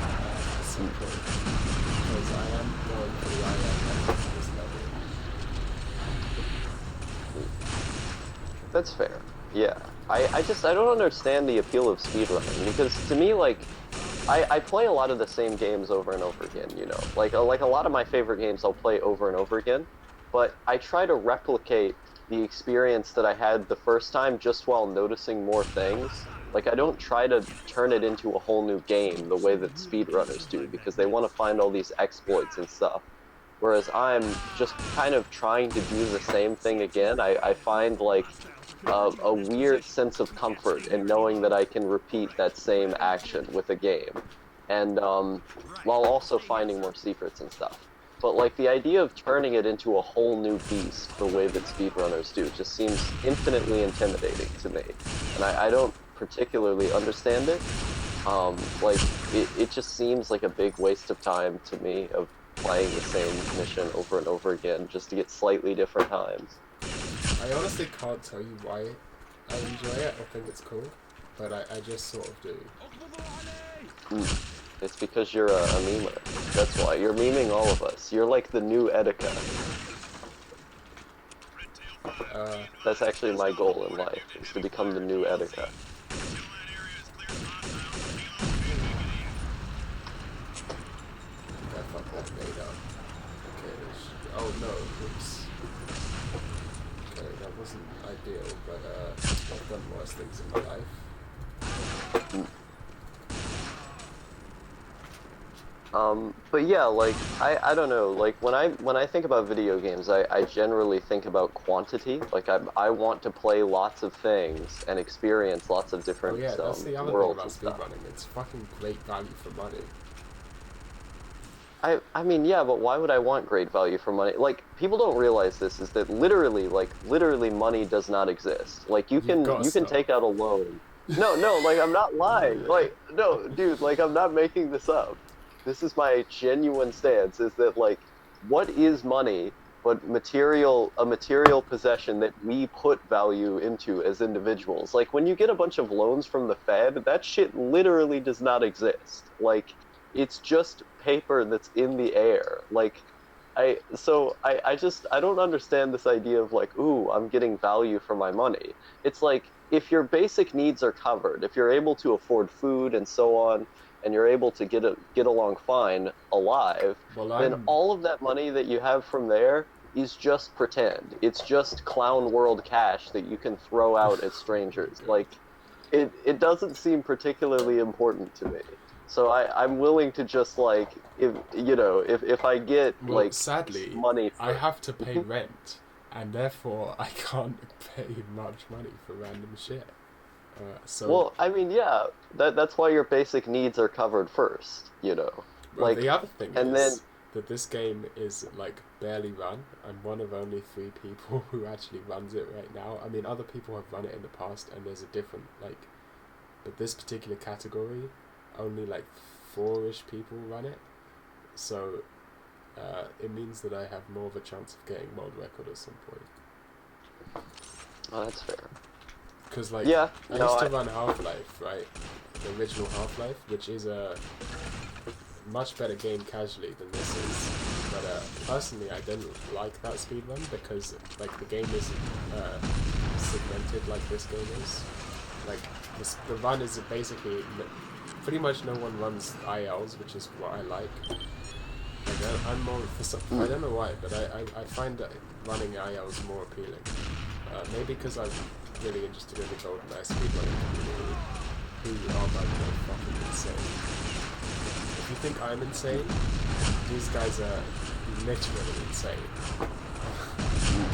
At some point. Because I am going for the IL record for this level. That's fair. Yeah. I don't understand the appeal of speedrunning, because to me, like, I play a lot of the same games over and over again, you know? Like a lot of my favorite games I'll play over and over again, but I try to replicate the experience that I had the first time just while noticing more things. Like, I don't try to turn it into a whole new game the way that speedrunners do, because they want to find all these exploits and stuff. Whereas I'm just kind of trying to do the same thing again. I find, like, a weird sense of comfort in knowing that I can repeat that same action with a game, and while also finding more secrets and stuff. But like the idea of turning it into a whole new beast the way that speedrunners do just seems infinitely intimidating to me, and I don't particularly understand it. Like it just seems like a big waste of time to me of playing the same mission over and over again just to get slightly different times. I honestly can't tell you why I enjoy it or think it's cool, but I just sort of do. It's because you're a memer. That's why. You're memeing all of us. You're like the new Etika. That's actually my goal in life, is to become the new Etika. I fucked that made up. Okay, oh no, oops. Okay, that wasn't ideal, but I've done worse things in my life. But yeah, like, I don't know, like, when I think about video games, I generally think about quantity. Like, I want to play lots of things and experience lots of different that's the other thing worlds about and stuff. speedrunning. It's fucking great value for money. I mean, yeah, but why would I want great value for money? Like, people don't realize this, is that literally money does not exist. Like, you can take out a loan. No, like, I'm not lying. Like, no, dude, like, I'm not making this up. This is my genuine stance, is that, like, what is money but a material possession that we put value into as individuals? Like, when you get a bunch of loans from the Fed, that shit literally does not exist. Like, it's just paper that's in the air. Like, I don't understand this idea of, like, ooh, I'm getting value for my money. It's like, if your basic needs are covered, if you're able to afford food and so on, and you're able to get along fine alive, then all of that money that you have from there is just pretend. It's just clown world cash that you can throw out at strangers. Like, it doesn't seem particularly important to me. So I'm willing to just, like, if I get, like, sadly, money I have to pay rent, and therefore I can't pay much money for random shit. Well, I mean, yeah, that's why your basic needs are covered first, you know. Well, like, the other thing and is then, that this game is, like, barely run. I'm one of only 3 people who actually runs it right now. I mean, other people have run it in the past, and there's a different, like, but this particular category, only, like, 4-ish people run it. So, it means that I have more of a chance of getting world record at some point. Oh, that's fair. Because, like, Yeah, I used to run Half-Life, right? The original Half-Life, which is a much better game casually than this is. But personally, I didn't like that speedrun because, like, the game isn't segmented like this game is. Like, the run is basically... Pretty much no one runs ILs, which is what I like. Like, I'm more... I don't know why, but I find that running ILs more appealing. Maybe because I'm really interested in the GoldenEye speedrunning community, who are like fucking insane. If you think I'm insane, these guys are literally insane.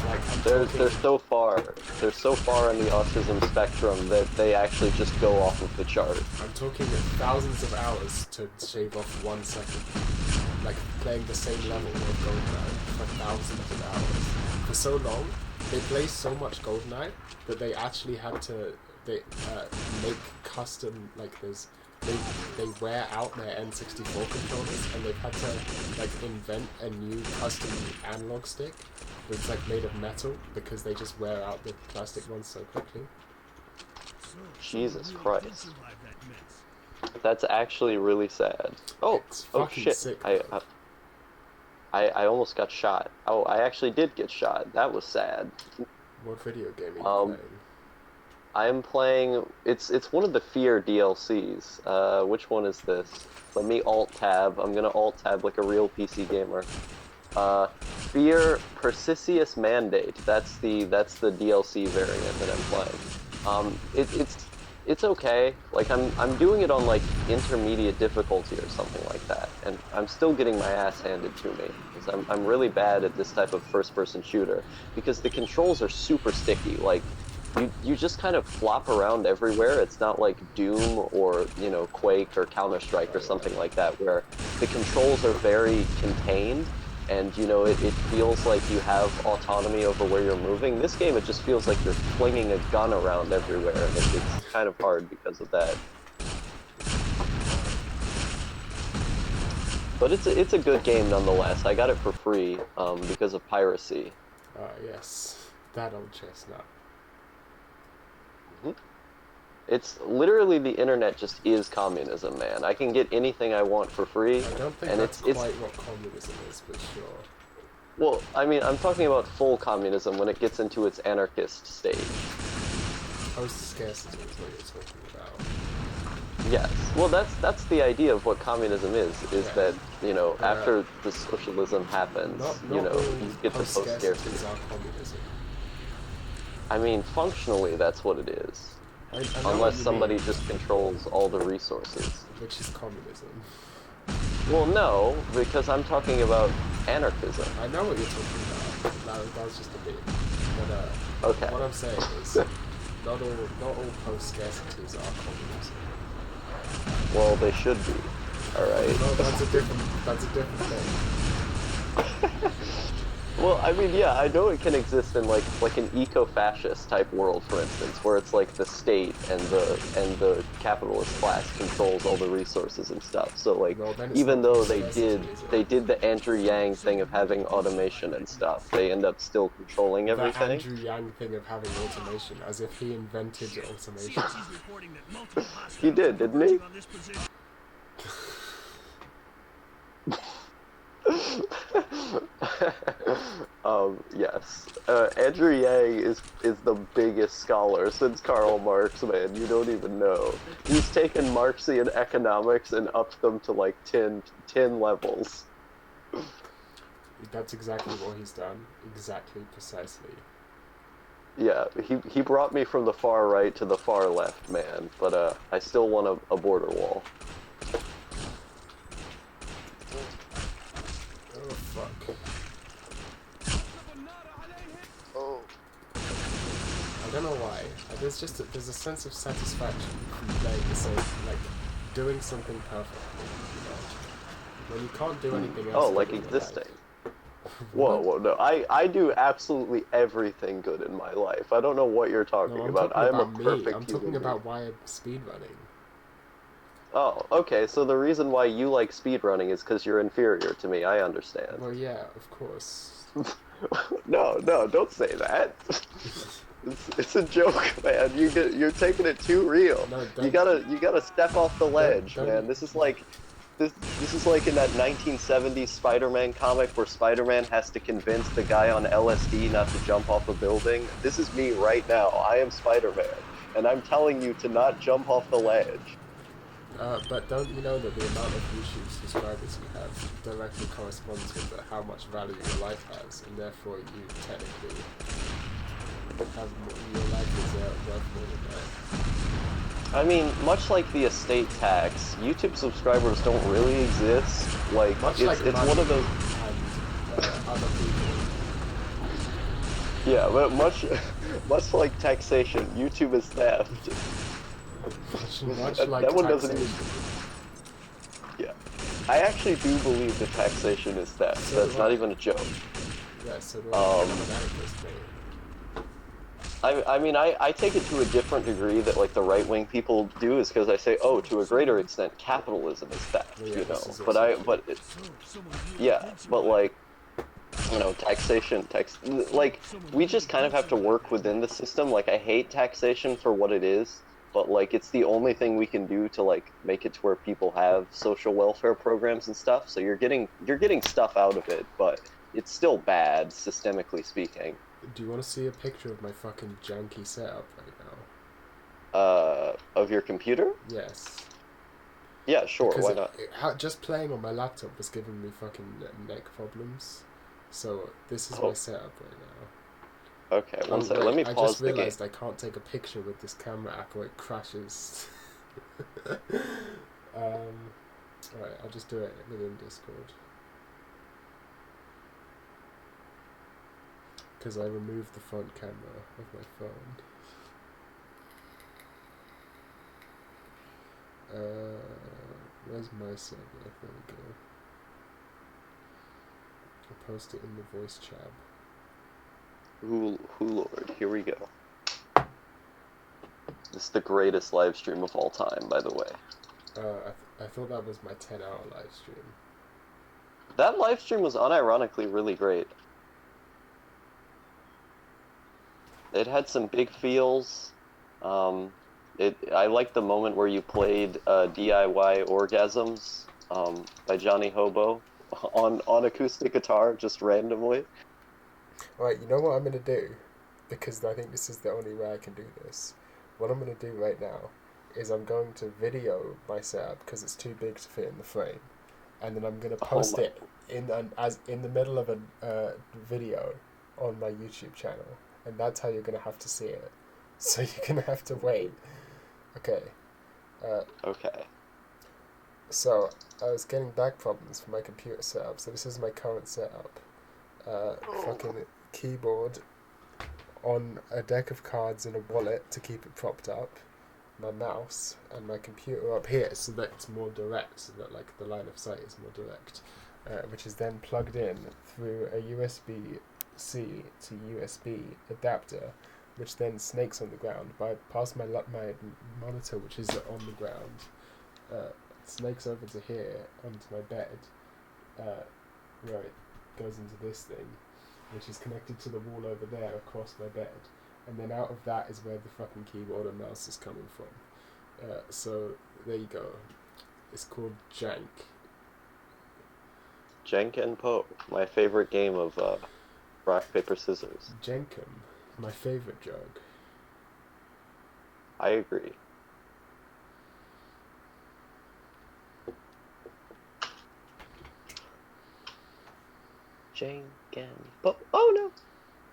Like, they're so far on the autism spectrum that they actually just go off of the chart. I'm talking thousands of hours to shave off 1 second. Like, playing the same level of GoldenEye for thousands of hours. For so long, they play so much GoldenEye that they actually had to make custom, like, they wear out their N64 controllers, and they've had to, like, invent a new custom analog stick that's, like, made of metal, because they just wear out the plastic ones so quickly. Jesus Christ. That's actually really sad. Oh shit. Sick, I almost got shot. Oh, I actually did get shot. That was sad. What video game are you playing? I'm playing... It's one of the Fear DLCs. Which one is this? Let me alt-tab. I'm gonna alt-tab like a real PC gamer. Fear Persisius Mandate. That's the DLC variant that I'm playing. It's okay. Like, I'm doing it on, like, intermediate difficulty or something like that, and I'm still getting my ass handed to me, because I'm really bad at this type of first-person shooter, because the controls are super sticky. Like, you just kind of flop around everywhere. It's not like Doom or, you know, Quake or Counter-Strike or something like that, where the controls are very contained, and, you know, it feels like you have autonomy over where you're moving. This game, it just feels like you're flinging a gun around everywhere, and it's kind of hard because of that. But it's a good game nonetheless. I got it for free because of piracy. Yes. That old chestnut. It's literally, the internet just is communism, man. I can get anything I want for free. I don't think and that's quite what communism is, but sure. Well, I mean, I'm talking about full communism when it gets into its anarchist stage. Post-scarcity is what you're talking about. Yes. Well, that's the idea of what communism is that, you know, after the socialism happens, you know, you get the post-scarcity. Are communism. I mean, functionally, that's what it is. I Unless somebody just controls all the resources. Which is communism. Well, no, because I'm talking about anarchism. I know what you're talking about. That was just a bit. But okay. What I'm saying is, not all post-scarcities are communism. Well, they should be. All right. No, that's a different thing. Well, I mean, yeah, I know it can exist in like an eco-fascist type world, for instance, where it's like the state and the capitalist class controls all the resources and stuff. So like, even though they did the Andrew Yang thing of having automation and stuff, they end up still controlling everything. The Andrew Yang thing of having automation, as if he invented automation. He did, didn't he? Yes. Andrew Yang is the biggest scholar since Karl Marx, man. You don't even know. He's taken Marxian economics and upped them to like 10 levels. That's exactly what he's done. Exactly, precisely. Yeah, he brought me from the far right to the far left, man. But I still want a border wall. Oh fuck. Oh. I don't know why. There's a sense of satisfaction from playing the same, like, doing something perfectly. You know? When you can't do anything else. Oh, like existing. Whoa, no. I do absolutely everything good in my life. I don't know what you're talking about. I'm a perfect I'm talking about why I'm speedrunning. Oh, okay. So the reason why you like speedrunning is because you're inferior to me. I understand. Well, yeah, of course. No, no, don't say that. It's a joke, man. You're taking it too real. No, You gotta step off the ledge, don't. man. This is like in that 1970s Spider-Man comic where Spider-Man has to convince the guy on LSD not to jump off a building. This is me right now. I am Spider-Man, and I'm telling you to not jump off the ledge. But don't you know that the amount of YouTube subscribers you have directly corresponds with how much value your life has, and therefore you technically have your life is worth more than that. I mean, much like the estate tax, YouTube subscribers don't really exist. Like, Much it's like it's one of those. and other people. Yeah, but much like taxation, YouTube is theft. Much That, like that one doesn't taxation. even. Yeah, I actually do believe that taxation is theft. So That's do not I. even a joke. Yeah, so do Um, I'm an anarchist, mate. I mean, I take it to a different degree that like the right wing people do is because I say, oh, to a greater extent, capitalism is theft, Well, yeah, you this know. is But also true. yeah, but like, you know, like we just kind of have to work within the system. Like I hate taxation for what it is, but like it's the only thing we can do to like make it to where people have social welfare programs and stuff. So you're getting stuff out of it, but it's still bad systemically speaking. Do you want to see a picture of my fucking janky setup right now? Of your computer? Yes. Yeah, sure, Because why not? just playing on my laptop was giving me fucking neck problems. So this is my Oh, setup right now. okay, Oh one second. wait, Let me I pause just the game. realized I can't take a picture with this camera app or it crashes. Alright, I'll just do it within Discord. Because I removed the front camera of my phone. Where's my server? There we go. I'll post it in the voice chat. Lord, here we go. This is the greatest live stream of all time, by the way. I thought that was my 10-hour live stream. That live stream was unironically really great. It had some big feels. I liked the moment where you played DIY Orgasms by Johnny Hobo on acoustic guitar, just randomly. Alright, you know what I'm gonna do? Because I think this is the only way I can do this. What I'm gonna do right now is I'm going to video my setup because it's too big to fit in the frame, and then I'm gonna Oh post my. it as in the middle of a video on my YouTube channel, and that's how you're gonna have to see it. So you're gonna have to wait. Okay. Okay. So I was getting back problems for my computer setup. So this is my current setup. Fucking keyboard on a deck of cards in a wallet to keep it propped up, my mouse and my computer up here so that it's more direct, so that like the line of sight is more direct, which is then plugged in through a USB-C to USB adapter, which then snakes on the ground past my monitor, which is on the ground, snakes over to here onto my bed, where it goes into this thing, which is connected to the wall over there across my bed, and then out of that is where the fucking keyboard and mouse is coming from. So there you go. It's called Jank. Jenk and Poe, my favorite game of rock, paper, scissors. Jenkum, my favorite drug. I agree. Jenk and Poe. Oh no!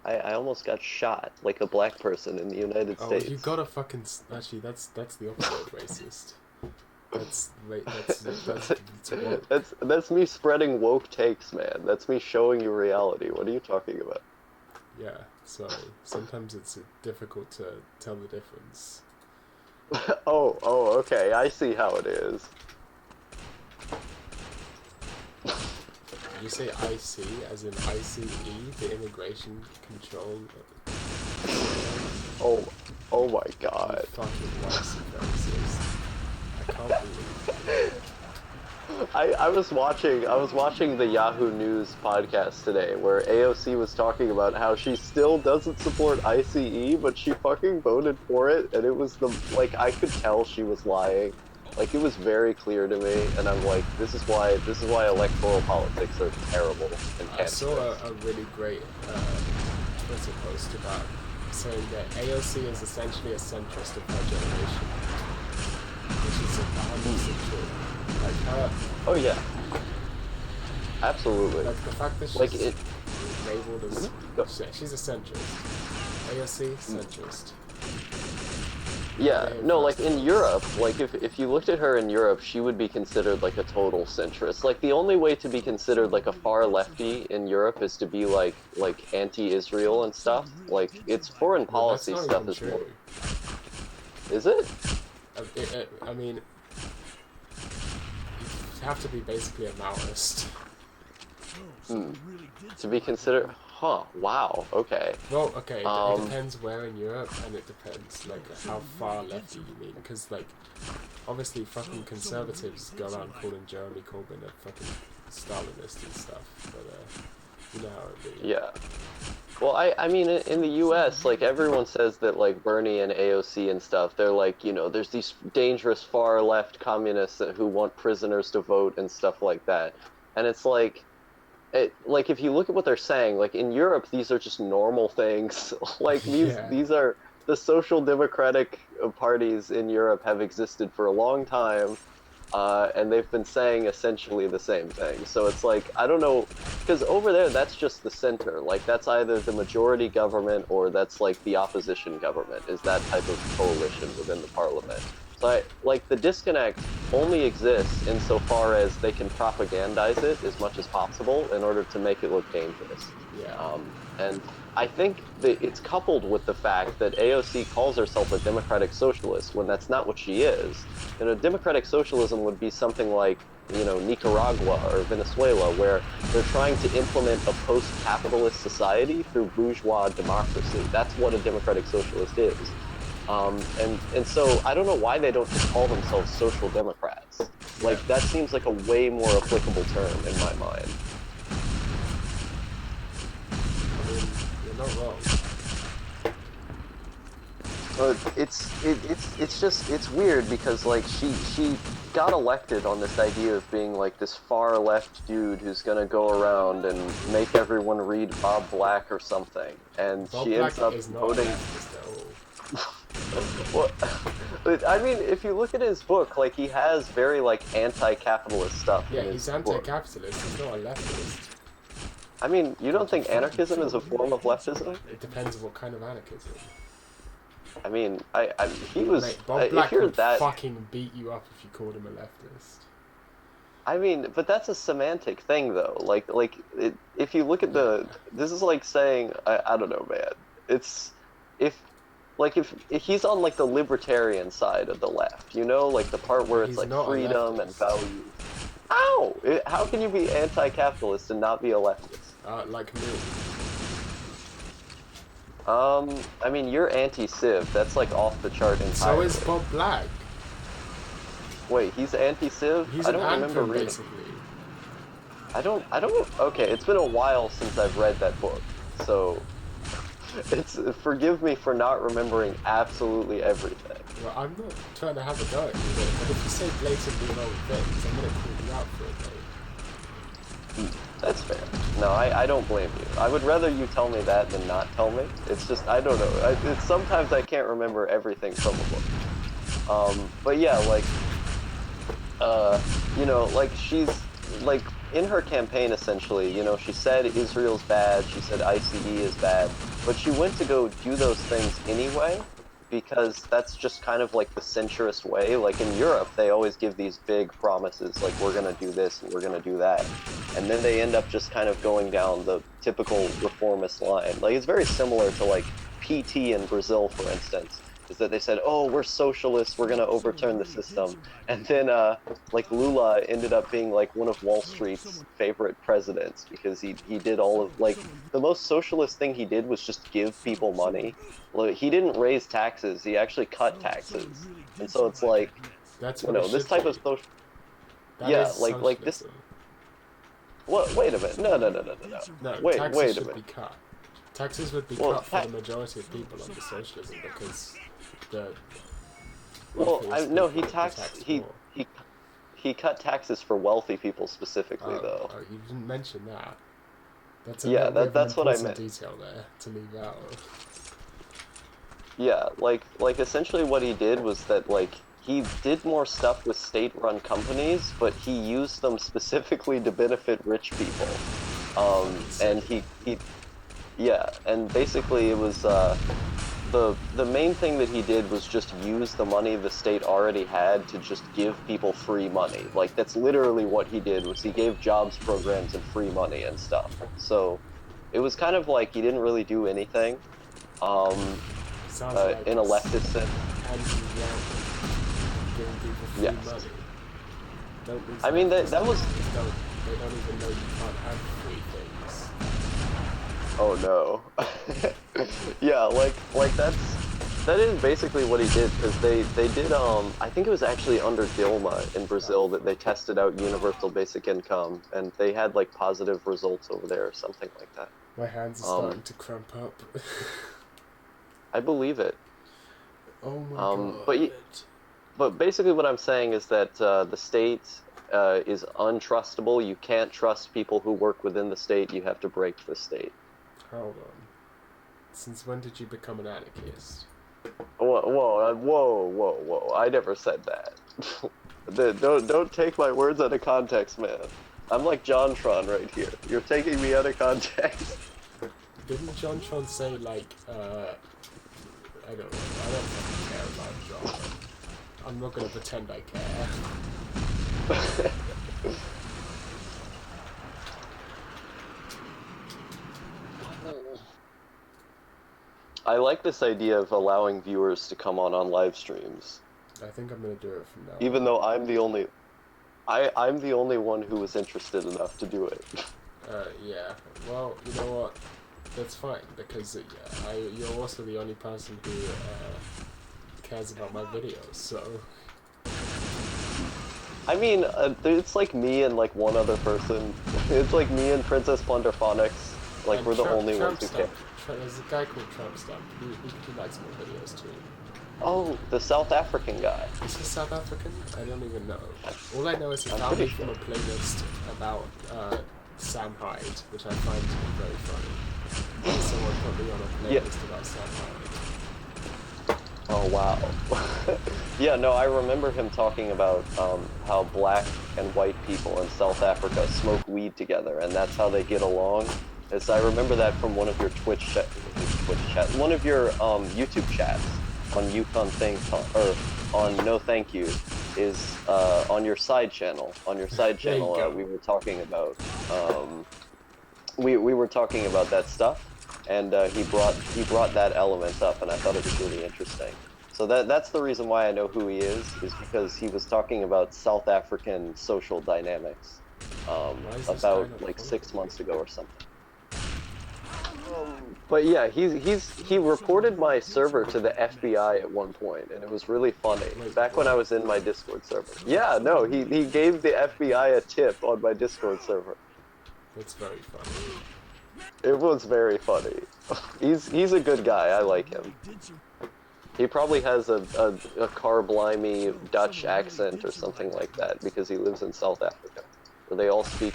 I almost got shot like a black person in the United Oh, States. you gotta fucking actually that's the opposite of racist. That's woke. That's me spreading woke takes, man. That's me showing you reality. What are you talking about? Yeah, sorry. Sometimes it's difficult to tell the difference. Oh, okay. I see how it is. Did you say IC as in ICE, the immigration control? Oh my You god. fucking white supremacist. I can't believe. I was watching the Yahoo News podcast today where AOC was talking about how she still doesn't support ICE, but she fucking voted for it, and it was like I could tell she was lying. Like it was very clear to me, and I'm like, this is why electoral politics are terrible and I saw cancerous. a really great Twitter post about saying that AOC is essentially a centrist of her generation, which is 100% true. Like her, Oh yeah, absolutely. like the fact that Like she's it. labeled as Go. she's a centrist. AOC centrist. Yeah, They no, have like in Europe, like if you looked at her in Europe, she would be considered like a total centrist. Like the only way to be considered like a far lefty in Europe is to be like anti-Israel and stuff. Like its foreign Well, that's policy not stuff even is more. true. Is it? I mean, you have to be basically a Maoist. Hmm. To be considered? Huh. Wow. Okay. Well, okay, it Um. depends where in Europe, and it depends, like, how far lefty you mean, because, like, obviously fucking conservatives go around calling Jeremy Corbyn a fucking Stalinist and stuff, but, you know how it be. Yeah. Well, I mean, in the U.S., like everyone says that like Bernie and AOC and stuff, they're like, there's these dangerous far left communists who want prisoners to vote and stuff like that, and it's like. Like if you look at what they're saying, like in Europe, these are just normal things. Like Yeah. these are the social democratic parties in Europe have existed for a long time, and they've been saying essentially the same thing. So it's like I don't know, because over there that's just the center. Like that's either the majority government or that's like the opposition government. Is that type of coalition within the parliament? So like the disconnect only exists insofar as they can propagandize it as much as possible in order to make it look dangerous. Yeah. And I think that it's coupled with the fact that AOC calls herself a democratic socialist when that's not what she is. Democratic socialism would be something like, Nicaragua or Venezuela, where they're trying to implement a post-capitalist society through bourgeois democracy. That's what a democratic socialist is. And so I don't know why they don't just call themselves social democrats. Like, that seems like a way more applicable term in my mind. I mean, you're not wrong. But it's weird because like she got elected on this idea of being like this far left dude who's gonna go around and make everyone read Bob Black or something, and Bob she Black ends up is not voting. a leftist at all. Well, I mean, if you look at his book, like he has very like anti-capitalist stuff. Yeah, in he's his book. anti-capitalist, he's not a leftist. I mean, you don't think anarchism is a form of leftism? It depends on what kind of anarchism. I mean, he was. Mate, Bob Black if you're would that, fucking beat you up if you called him a leftist. I mean, but that's a semantic thing, though. If you look at this is like saying, I don't know, man. It's if if he's on like the libertarian side of the left, like the part where it's He's like not a freedom and leftist. value. How can you be anti-capitalist and not be a leftist? Like me. I mean, you're anti-civ. That's like off the chart entirely. So is Bob Black. Wait, he's anti-civ? He's I an don't remember anthem, reading. basically. I don't. Okay, it's been a while since I've read that book, so forgive me for not remembering absolutely everything. Well, I'm not trying to have a go at you, but if you say blatantly wrong things, I'm gonna call you out for it, mate. That's fair. No, I don't blame you. I would rather you tell me that than not tell me. It's just, I don't know. Sometimes I can't remember everything from a book. But yeah, like she's, like, in her campaign, essentially, she said Israel's bad, she said ICE is bad, but she went to go do those things anyway, because that's just kind of like the centrist way. Like in Europe, they always give these big promises, like we're gonna do this and we're gonna do that, and then they end up just kind of going down the typical reformist line. Like it's very similar to like PT in Brazil, for instance, is that they said, oh, we're socialists, we're gonna overturn the system, and then like Lula ended up being like one of Wall Street's favorite presidents because he did all of like the most socialist thing he did was just give people money. Like, he didn't raise taxes, he actually cut taxes, and so it's like That's You what it know, this should type be. of social. That Yeah, is like this. socialism. What? Wait a minute. No, no, no, no, no, no. No, Wait, taxes wait a should be minute. cut. Taxes would be Well, cut for the majority of people under socialism because the well, wealthiest no, people would be taxed more. he cut taxes for wealthy people specifically, Oh, though. oh, you didn't mention that. That's a Yeah, little bit of an that's what I important meant. detail there to leave out. Yeah, like essentially what he did was that like he did more stuff with state-run companies, but he used them specifically to benefit rich people. Fucking And sick. yeah, and basically it was the main thing that he did was just use the money the state already had to just give people free money. Like that's literally what he did was he gave jobs programs and free money and stuff. So it was kind of like he didn't really do anything. Sounds like In a leftist sense. anti-Yam giving people free Yes. money. Don't these I mean leftists that was don't they don't even know you can't have free things. oh no. Yeah, like that is basically what he did because they did I think it was actually under Dilma in Brazil that they tested out universal basic income and they had like positive results over there or something like that. My hands are starting to cramp up. I believe it. Oh my god. But basically what I'm saying is that the state is untrustable. You can't trust people who work within the state. You have to break the state. Hold on. Since when did you become an anarchist? Whoa! I never said that. Don't take my words out of context, man. I'm like JonTron right here. You're taking me out of context. Didn't JonTron say like I don't fucking care about John. I'm not gonna pretend I care. I like this idea of allowing viewers to come on live streams. I think I'm gonna do it from now Even on. though I'm the only one who was interested enough to do it. Yeah. Well, you know what? That's fine because you're also the only person who cares about my videos. So. I mean, it's like me and like one other person. It's like me and Princess Plunderphonics. Like And we're the only Trump ones who care. There's a guy called Trump Stamp. He likes my videos too. Oh, the South African guy. Is he South African? I don't even know. All I know is he I'm found me pretty from a playlist about Sam Hyde, which I find to be very funny. Someone put me on a playlist about Sam Hyde. Oh wow. Yeah, no, I remember him talking about how black and white people in South Africa smoke weed together, and that's how they get along. I remember that from one of your one of your YouTube chats on Yukon Thing or on No Thank You is on your side channel. On your side channel, we were talking about we were talking about that stuff, and he brought that element up, and I thought it was really interesting. So that's the reason why I know who he is because he was talking about South African social dynamics about like 6 months ago or something. But yeah, he reported my server to the FBI at one point, and it was really funny. Back when I was in my Discord server. Yeah, no, he gave the FBI a tip on my Discord server. That's very funny. It was very funny. He's a good guy. I like him. He probably has a car-blimey Dutch accent or something like that because he lives in South Africa, where they all speak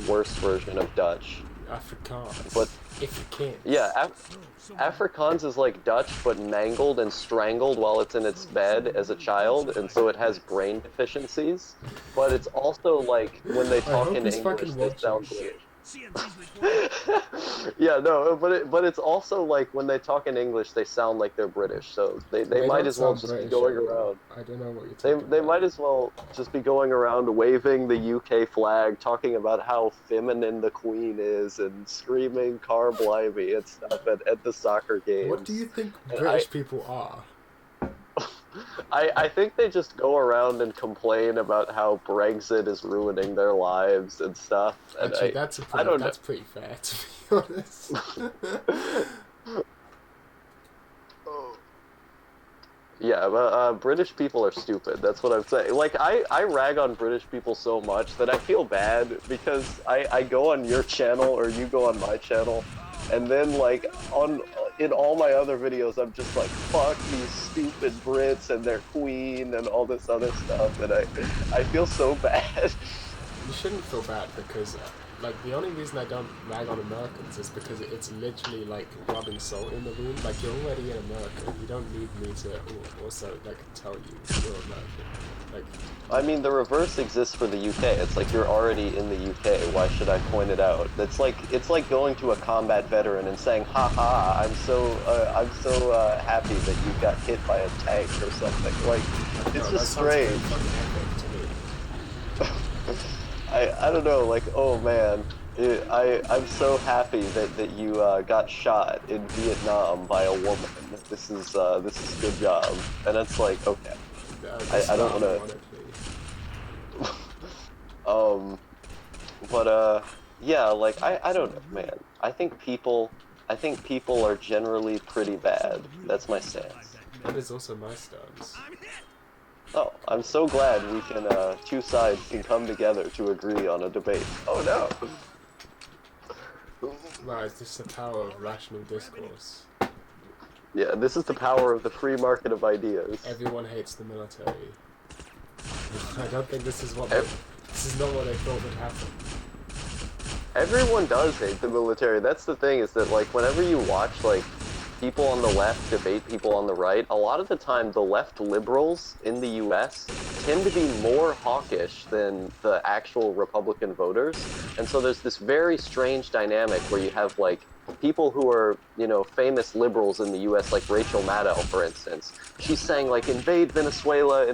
worse version of Dutch. Afrikaans. But if you can. Yeah, Afrikaans is like Dutch, but mangled and strangled while it's in its bed as a child, and so it has brain deficiencies. But it's also like when they talk in English, they sound British. Yeah, no, but it's also like when they talk in English, they sound like they're British. So they might as well just be going around. I don't know what you're talking about. They might as well just be going around waving the UK flag, talking about how feminine the Queen is, and screaming "car blimey" and stuff at the soccer games. What do you think British people are? I think they just go around and complain about how Brexit is ruining their lives and stuff. And Actually, that's pretty fair, to be honest. Yeah, but British people are stupid. That's what I'm saying. Like, I rag on British people so much that I feel bad because I go on your channel or you go on my channel, and then like in all my other videos I'm just like, fuck these stupid Brits and their queen and all this other stuff, and I feel so bad. You shouldn't feel bad because, like, the only reason I don't rag on Americans is because it's literally like rubbing salt in the wound. Like, you're already in America. You don't need me to also like tell you you're American. Like, I mean, the reverse exists for the UK. It's like you're already in the UK. Why should I point it out? It's like going to a combat veteran and saying, "Ha ha! I'm so happy that you got hit by a tank or something." Like, it's no, that just sounds pretty strange. fucking epic to me. I don't know. Like, oh man, I'm so happy that you got shot in Vietnam by a woman. This is good job. And it's like, okay, I don't want to. Um, but yeah, like I don't know, man. I think people are generally pretty bad. That's my stance. That is also my stance. Oh, I'm so glad we can two sides can come together to agree on a debate. Oh no. Right, it's just the power of rational discourse. Yeah, this is the power of the free market of ideas. Everyone hates the military. I don't think this is what this is not what I thought would happen. Everyone does hate the military. That's the thing, is that like whenever you watch like people on the left debate people on the right, a lot of the time the left liberals in the US tend to be more hawkish than the actual Republican voters. And so there's this very strange dynamic where you have like people who are, you know, famous liberals in the US, like Rachel Maddow, for instance. She's saying like, invade Venezuela,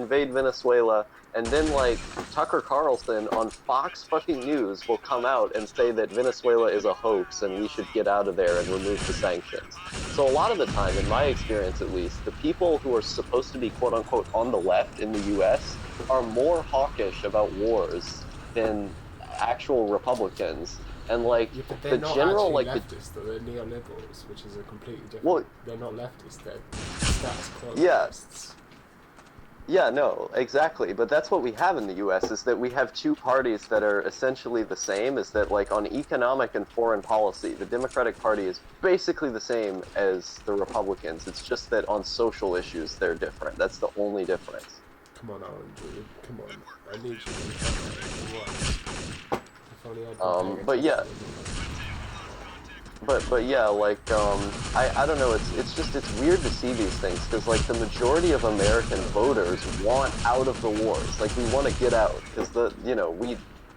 and then like Tucker Carlson on Fox fucking News will come out and say that Venezuela is a hoax and we should get out of there and remove the sanctions. So a lot of the time, in my experience at least, the people who are supposed to be quote unquote on the left in the US are more hawkish about wars than actual Republicans. And like yeah, but they're the not general like leftists, though. They're neoliberals, which is a completely different. Well, they're not leftists. They're status quo yeah. leftists. Yeah, no, exactly. But that's what we have in the US, is that we have two parties that are essentially the same, is that like on economic and foreign policy, the Democratic Party is basically the same as the Republicans. It's just that on social issues they're different. That's the only difference. Come on, Alan, dude. Come on. I need you to what? If only I'd been paying But yeah. attention. But yeah, like I don't know. It's weird to see these things because like the majority of American voters want out of the wars. Like we want to get out because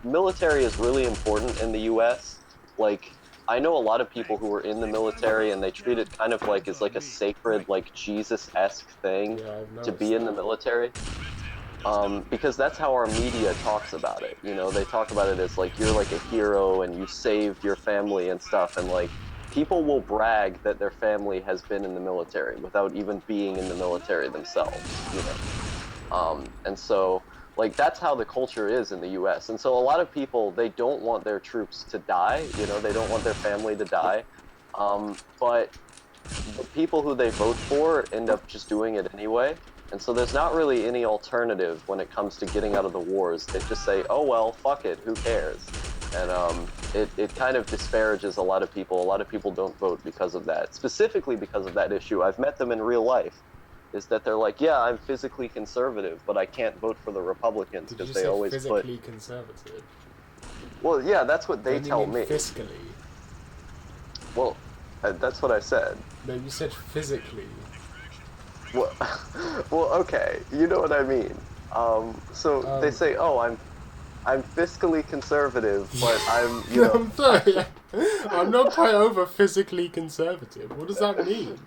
military is really important in the U.S. Like I know a lot of people who are in the military and they treat it kind of like as like a sacred, like Jesus-esque thing to be in the military. Because that's how our media talks about it. You know, they talk about it as like you're like a hero and you saved your family and stuff, and like people will brag that their family has been in the military without even being in the military themselves, you know. And so like that's how the culture is in the US. And so a lot of people, they don't want their troops to die, you know, they don't want their family to die. But the people who they vote for end up just doing it anyway. And so there's not really any alternative when it comes to getting out of the wars. They just say, oh well, fuck it, who cares? And it kind of disparages a lot of people. A lot of people don't vote because of that. Specifically because of that issue. I've met them in real life. Is that they're like, yeah, I'm physically conservative, but I can't vote for the Republicans because they always physically conservative? Well, yeah, that's what they tell me. Fiscally. Well, that's what I said. No, you said physically. Well, well, okay, you know what I mean. So they say, "Oh, I'm fiscally conservative, but I'm, you know." I'm sorry, I'm not quite over physically conservative. What does that mean?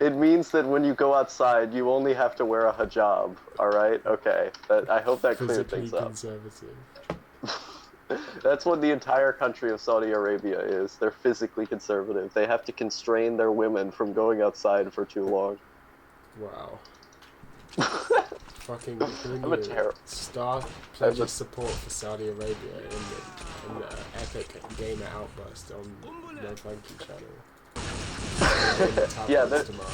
It means that when you go outside, you only have to wear a hijab. All right, okay. I hope that cleared things up. Conservative. That's what the entire country of Saudi Arabia is. They're physically conservative. They have to constrain their women from going outside for too long. Wow. Fucking I'm a terror. Star pledges support for Saudi Arabia in the epic gamer outburst on No Thank You channel. Yeah, tomorrow.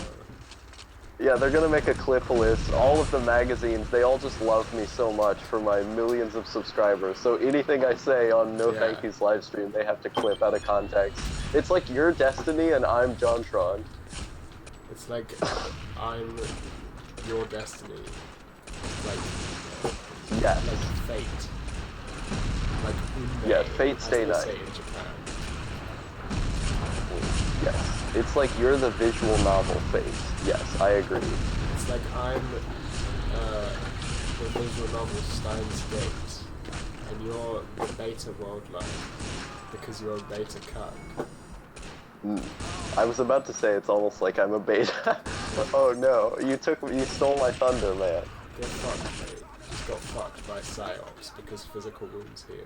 Yeah, they're gonna make a clip list. All of the magazines, they all just love me so much for my millions of subscribers. So anything I say on No Yeah. Thank You's live stream, they have to clip out of context. It's like your Destiny and I'm JonTron. It's like I'm your destiny. Like Yes. fate. Like unme, Yeah, fate as stay they night. say in Japan. Yes. It's like you're the visual novel Fate. Yes, I agree. It's like I'm the visual novel Steins Gate, and you're the beta wildlife because you're a beta cuck. I was about to say it's almost like I'm a beta. Oh no, you stole my thunder, man. Get fucked, mate. Just got fucked by psyops because physical wounds heal.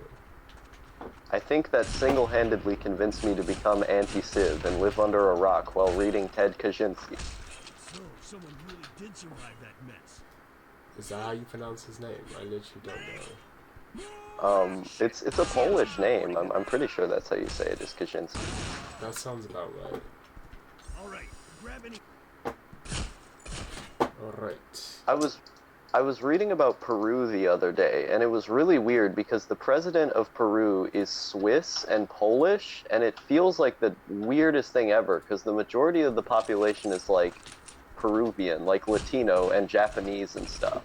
I think that single-handedly convinced me to become anti-Civ and live under a rock while reading Ted Kaczynski. So, someone really did survive that mess. Is that how you pronounce his name? I literally don't know. It's a Polish name. I'm pretty sure that's how you say it, is Kaczynski. That sounds about right. Alright, grab any. Alright. I was reading about Peru the other day, and it was really weird because the president of Peru is Swiss and Polish, and it feels like the weirdest thing ever because the majority of the population is like Peruvian, like Latino and Japanese and stuff.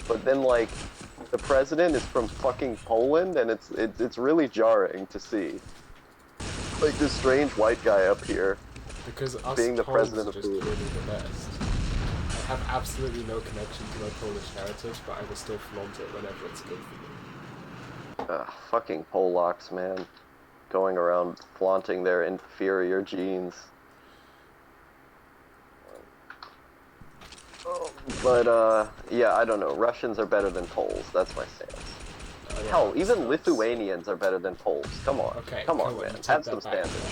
But then like the president is from fucking Poland, and it's really jarring to see. Like this strange white guy up here Because us being the Poles president are of just Peru. clearly the best. I have absolutely no connection to my Polish heritage, but I will still flaunt it whenever it's good for me. Fucking Polacks, man. Going around flaunting their inferior genes. But, yeah, I don't know. Russians are better than Poles. That's my stance. Hell, even Lithuanians are better than Poles. Come on. Okay, Come on, cool, man. take Have that some back. standards.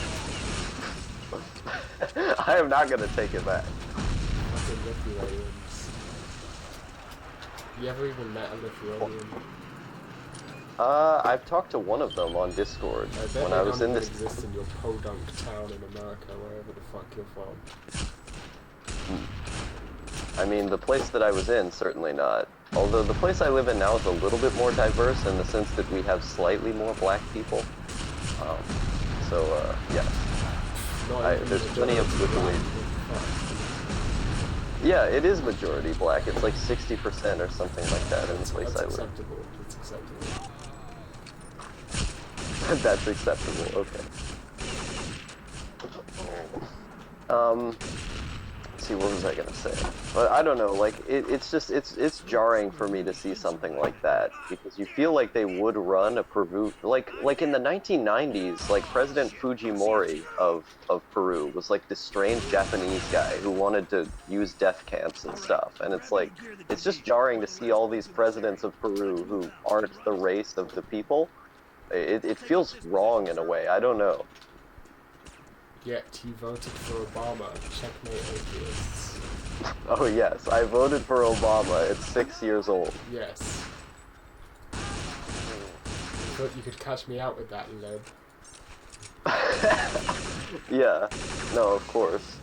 I am not gonna take it back. Fucking Lithuanians. You ever even met a Lithuanian? I've talked to one of them on Discord I bet when they I was don't in even this. exist in your podunk town in America, wherever the fuck you're from. I mean, the place that I was in, certainly not. Although the place I live in now is a little bit more diverse in the sense that we have slightly more black people. Yeah. There's plenty of Lithuanians. Yeah, it is majority black. It's like 60% or something like that in the place I live. Acceptable. It's acceptable. That's acceptable, okay. Let's see, what was I gonna say? But I don't know, like, it's jarring for me to see something like that, because you feel like they would run a Peru, like in the 1990s, like, President Fujimori of Peru was like this strange Japanese guy who wanted to use death camps and stuff, and it's like, it's just jarring to see all these presidents of Peru who aren't the race of the people. It feels wrong in a way, I don't know. Yet you voted for Obama. Checkmate atheists. Oh yes, I voted for Obama at 6 years old. Yes. Thought you could catch me out with that, Lib. Yeah, no, of course.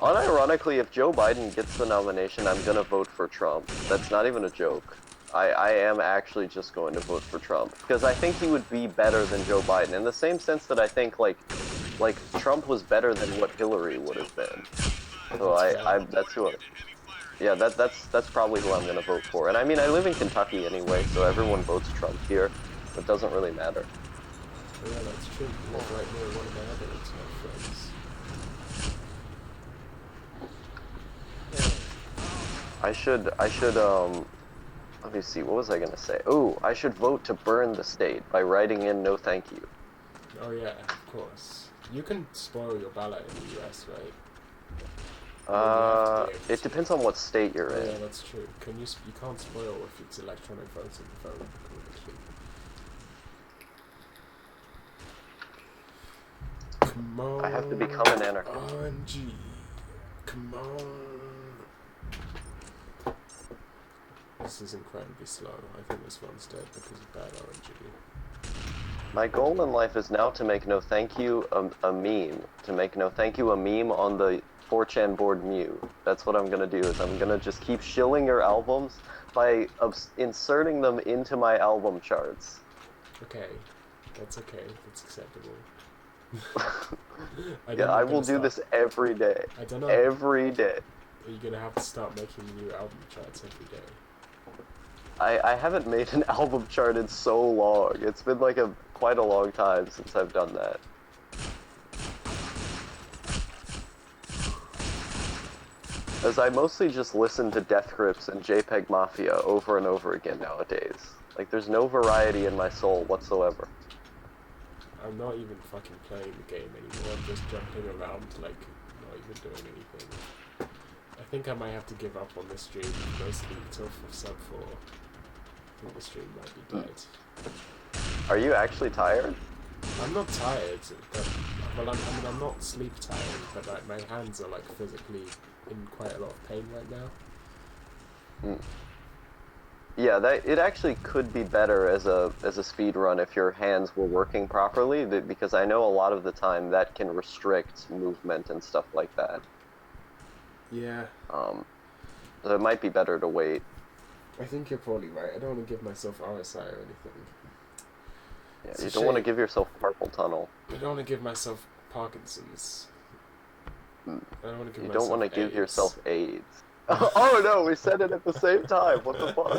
Unironically, if Joe Biden gets the nomination, I'm gonna vote for Trump. That's not even a joke. I am actually just going to vote for Trump. Because I think he would be better than Joe Biden, in the same sense that I think, like Trump was better than what Hillary would have been. So that's who yeah, that's probably who I'm gonna vote for. And I mean, I live in Kentucky anyway, so everyone votes Trump here. It doesn't really matter. Yeah, that's true. You live right near one of my other internet friends. I should, let me see, what was I gonna say? Oh, I should vote to burn the state by writing in no thank you. Oh yeah, of course. You can spoil your ballot in the US, right? It depends on what state you're in. Yeah, that's true. You can't spoil if it's electronic voting, if I remember correctly. Come on. I have to become an anarchist. RNG. Come on. This is incredibly slow. I think this one's dead because of bad RNG. My goal in life is now to make no thank you a meme. To make no thank you a meme on the 4chan board Mew. That's what I'm gonna do, is I'm gonna just keep shilling your albums by inserting them into my album charts. Okay, that's okay. That's acceptable. Yeah, I will do this every day. I don't know. Every day. Are you gonna have to start making new album charts every day? I haven't made an album chart in so long. It's been like quite a long time since I've done that. As I mostly just listen to Death Grips and JPEG Mafia over and over again nowadays. Like, there's no variety in my soul whatsoever. I'm not even fucking playing the game anymore. I'm just jumping around, like, not even doing anything. I think I might have to give up on this stream, mostly until sub 4. I think the stream might be dead. Are you actually tired? I'm not tired, but, well, I'm not sleep tired, but like, my hands are like physically in quite a lot of pain right now. Yeah, it actually could be better as a speed run if your hands were working properly, because I know a lot of the time that can restrict movement and stuff like that. Yeah. So it might be better to wait. I think you're probably right. I don't want to give myself RSI or anything. Yeah, you don't want to give yourself carpal tunnel. I don't want to give myself Parkinson's. I don't want to give You myself don't want to give AIDS. yourself AIDS. Oh no, we said it at the same time. What the fuck?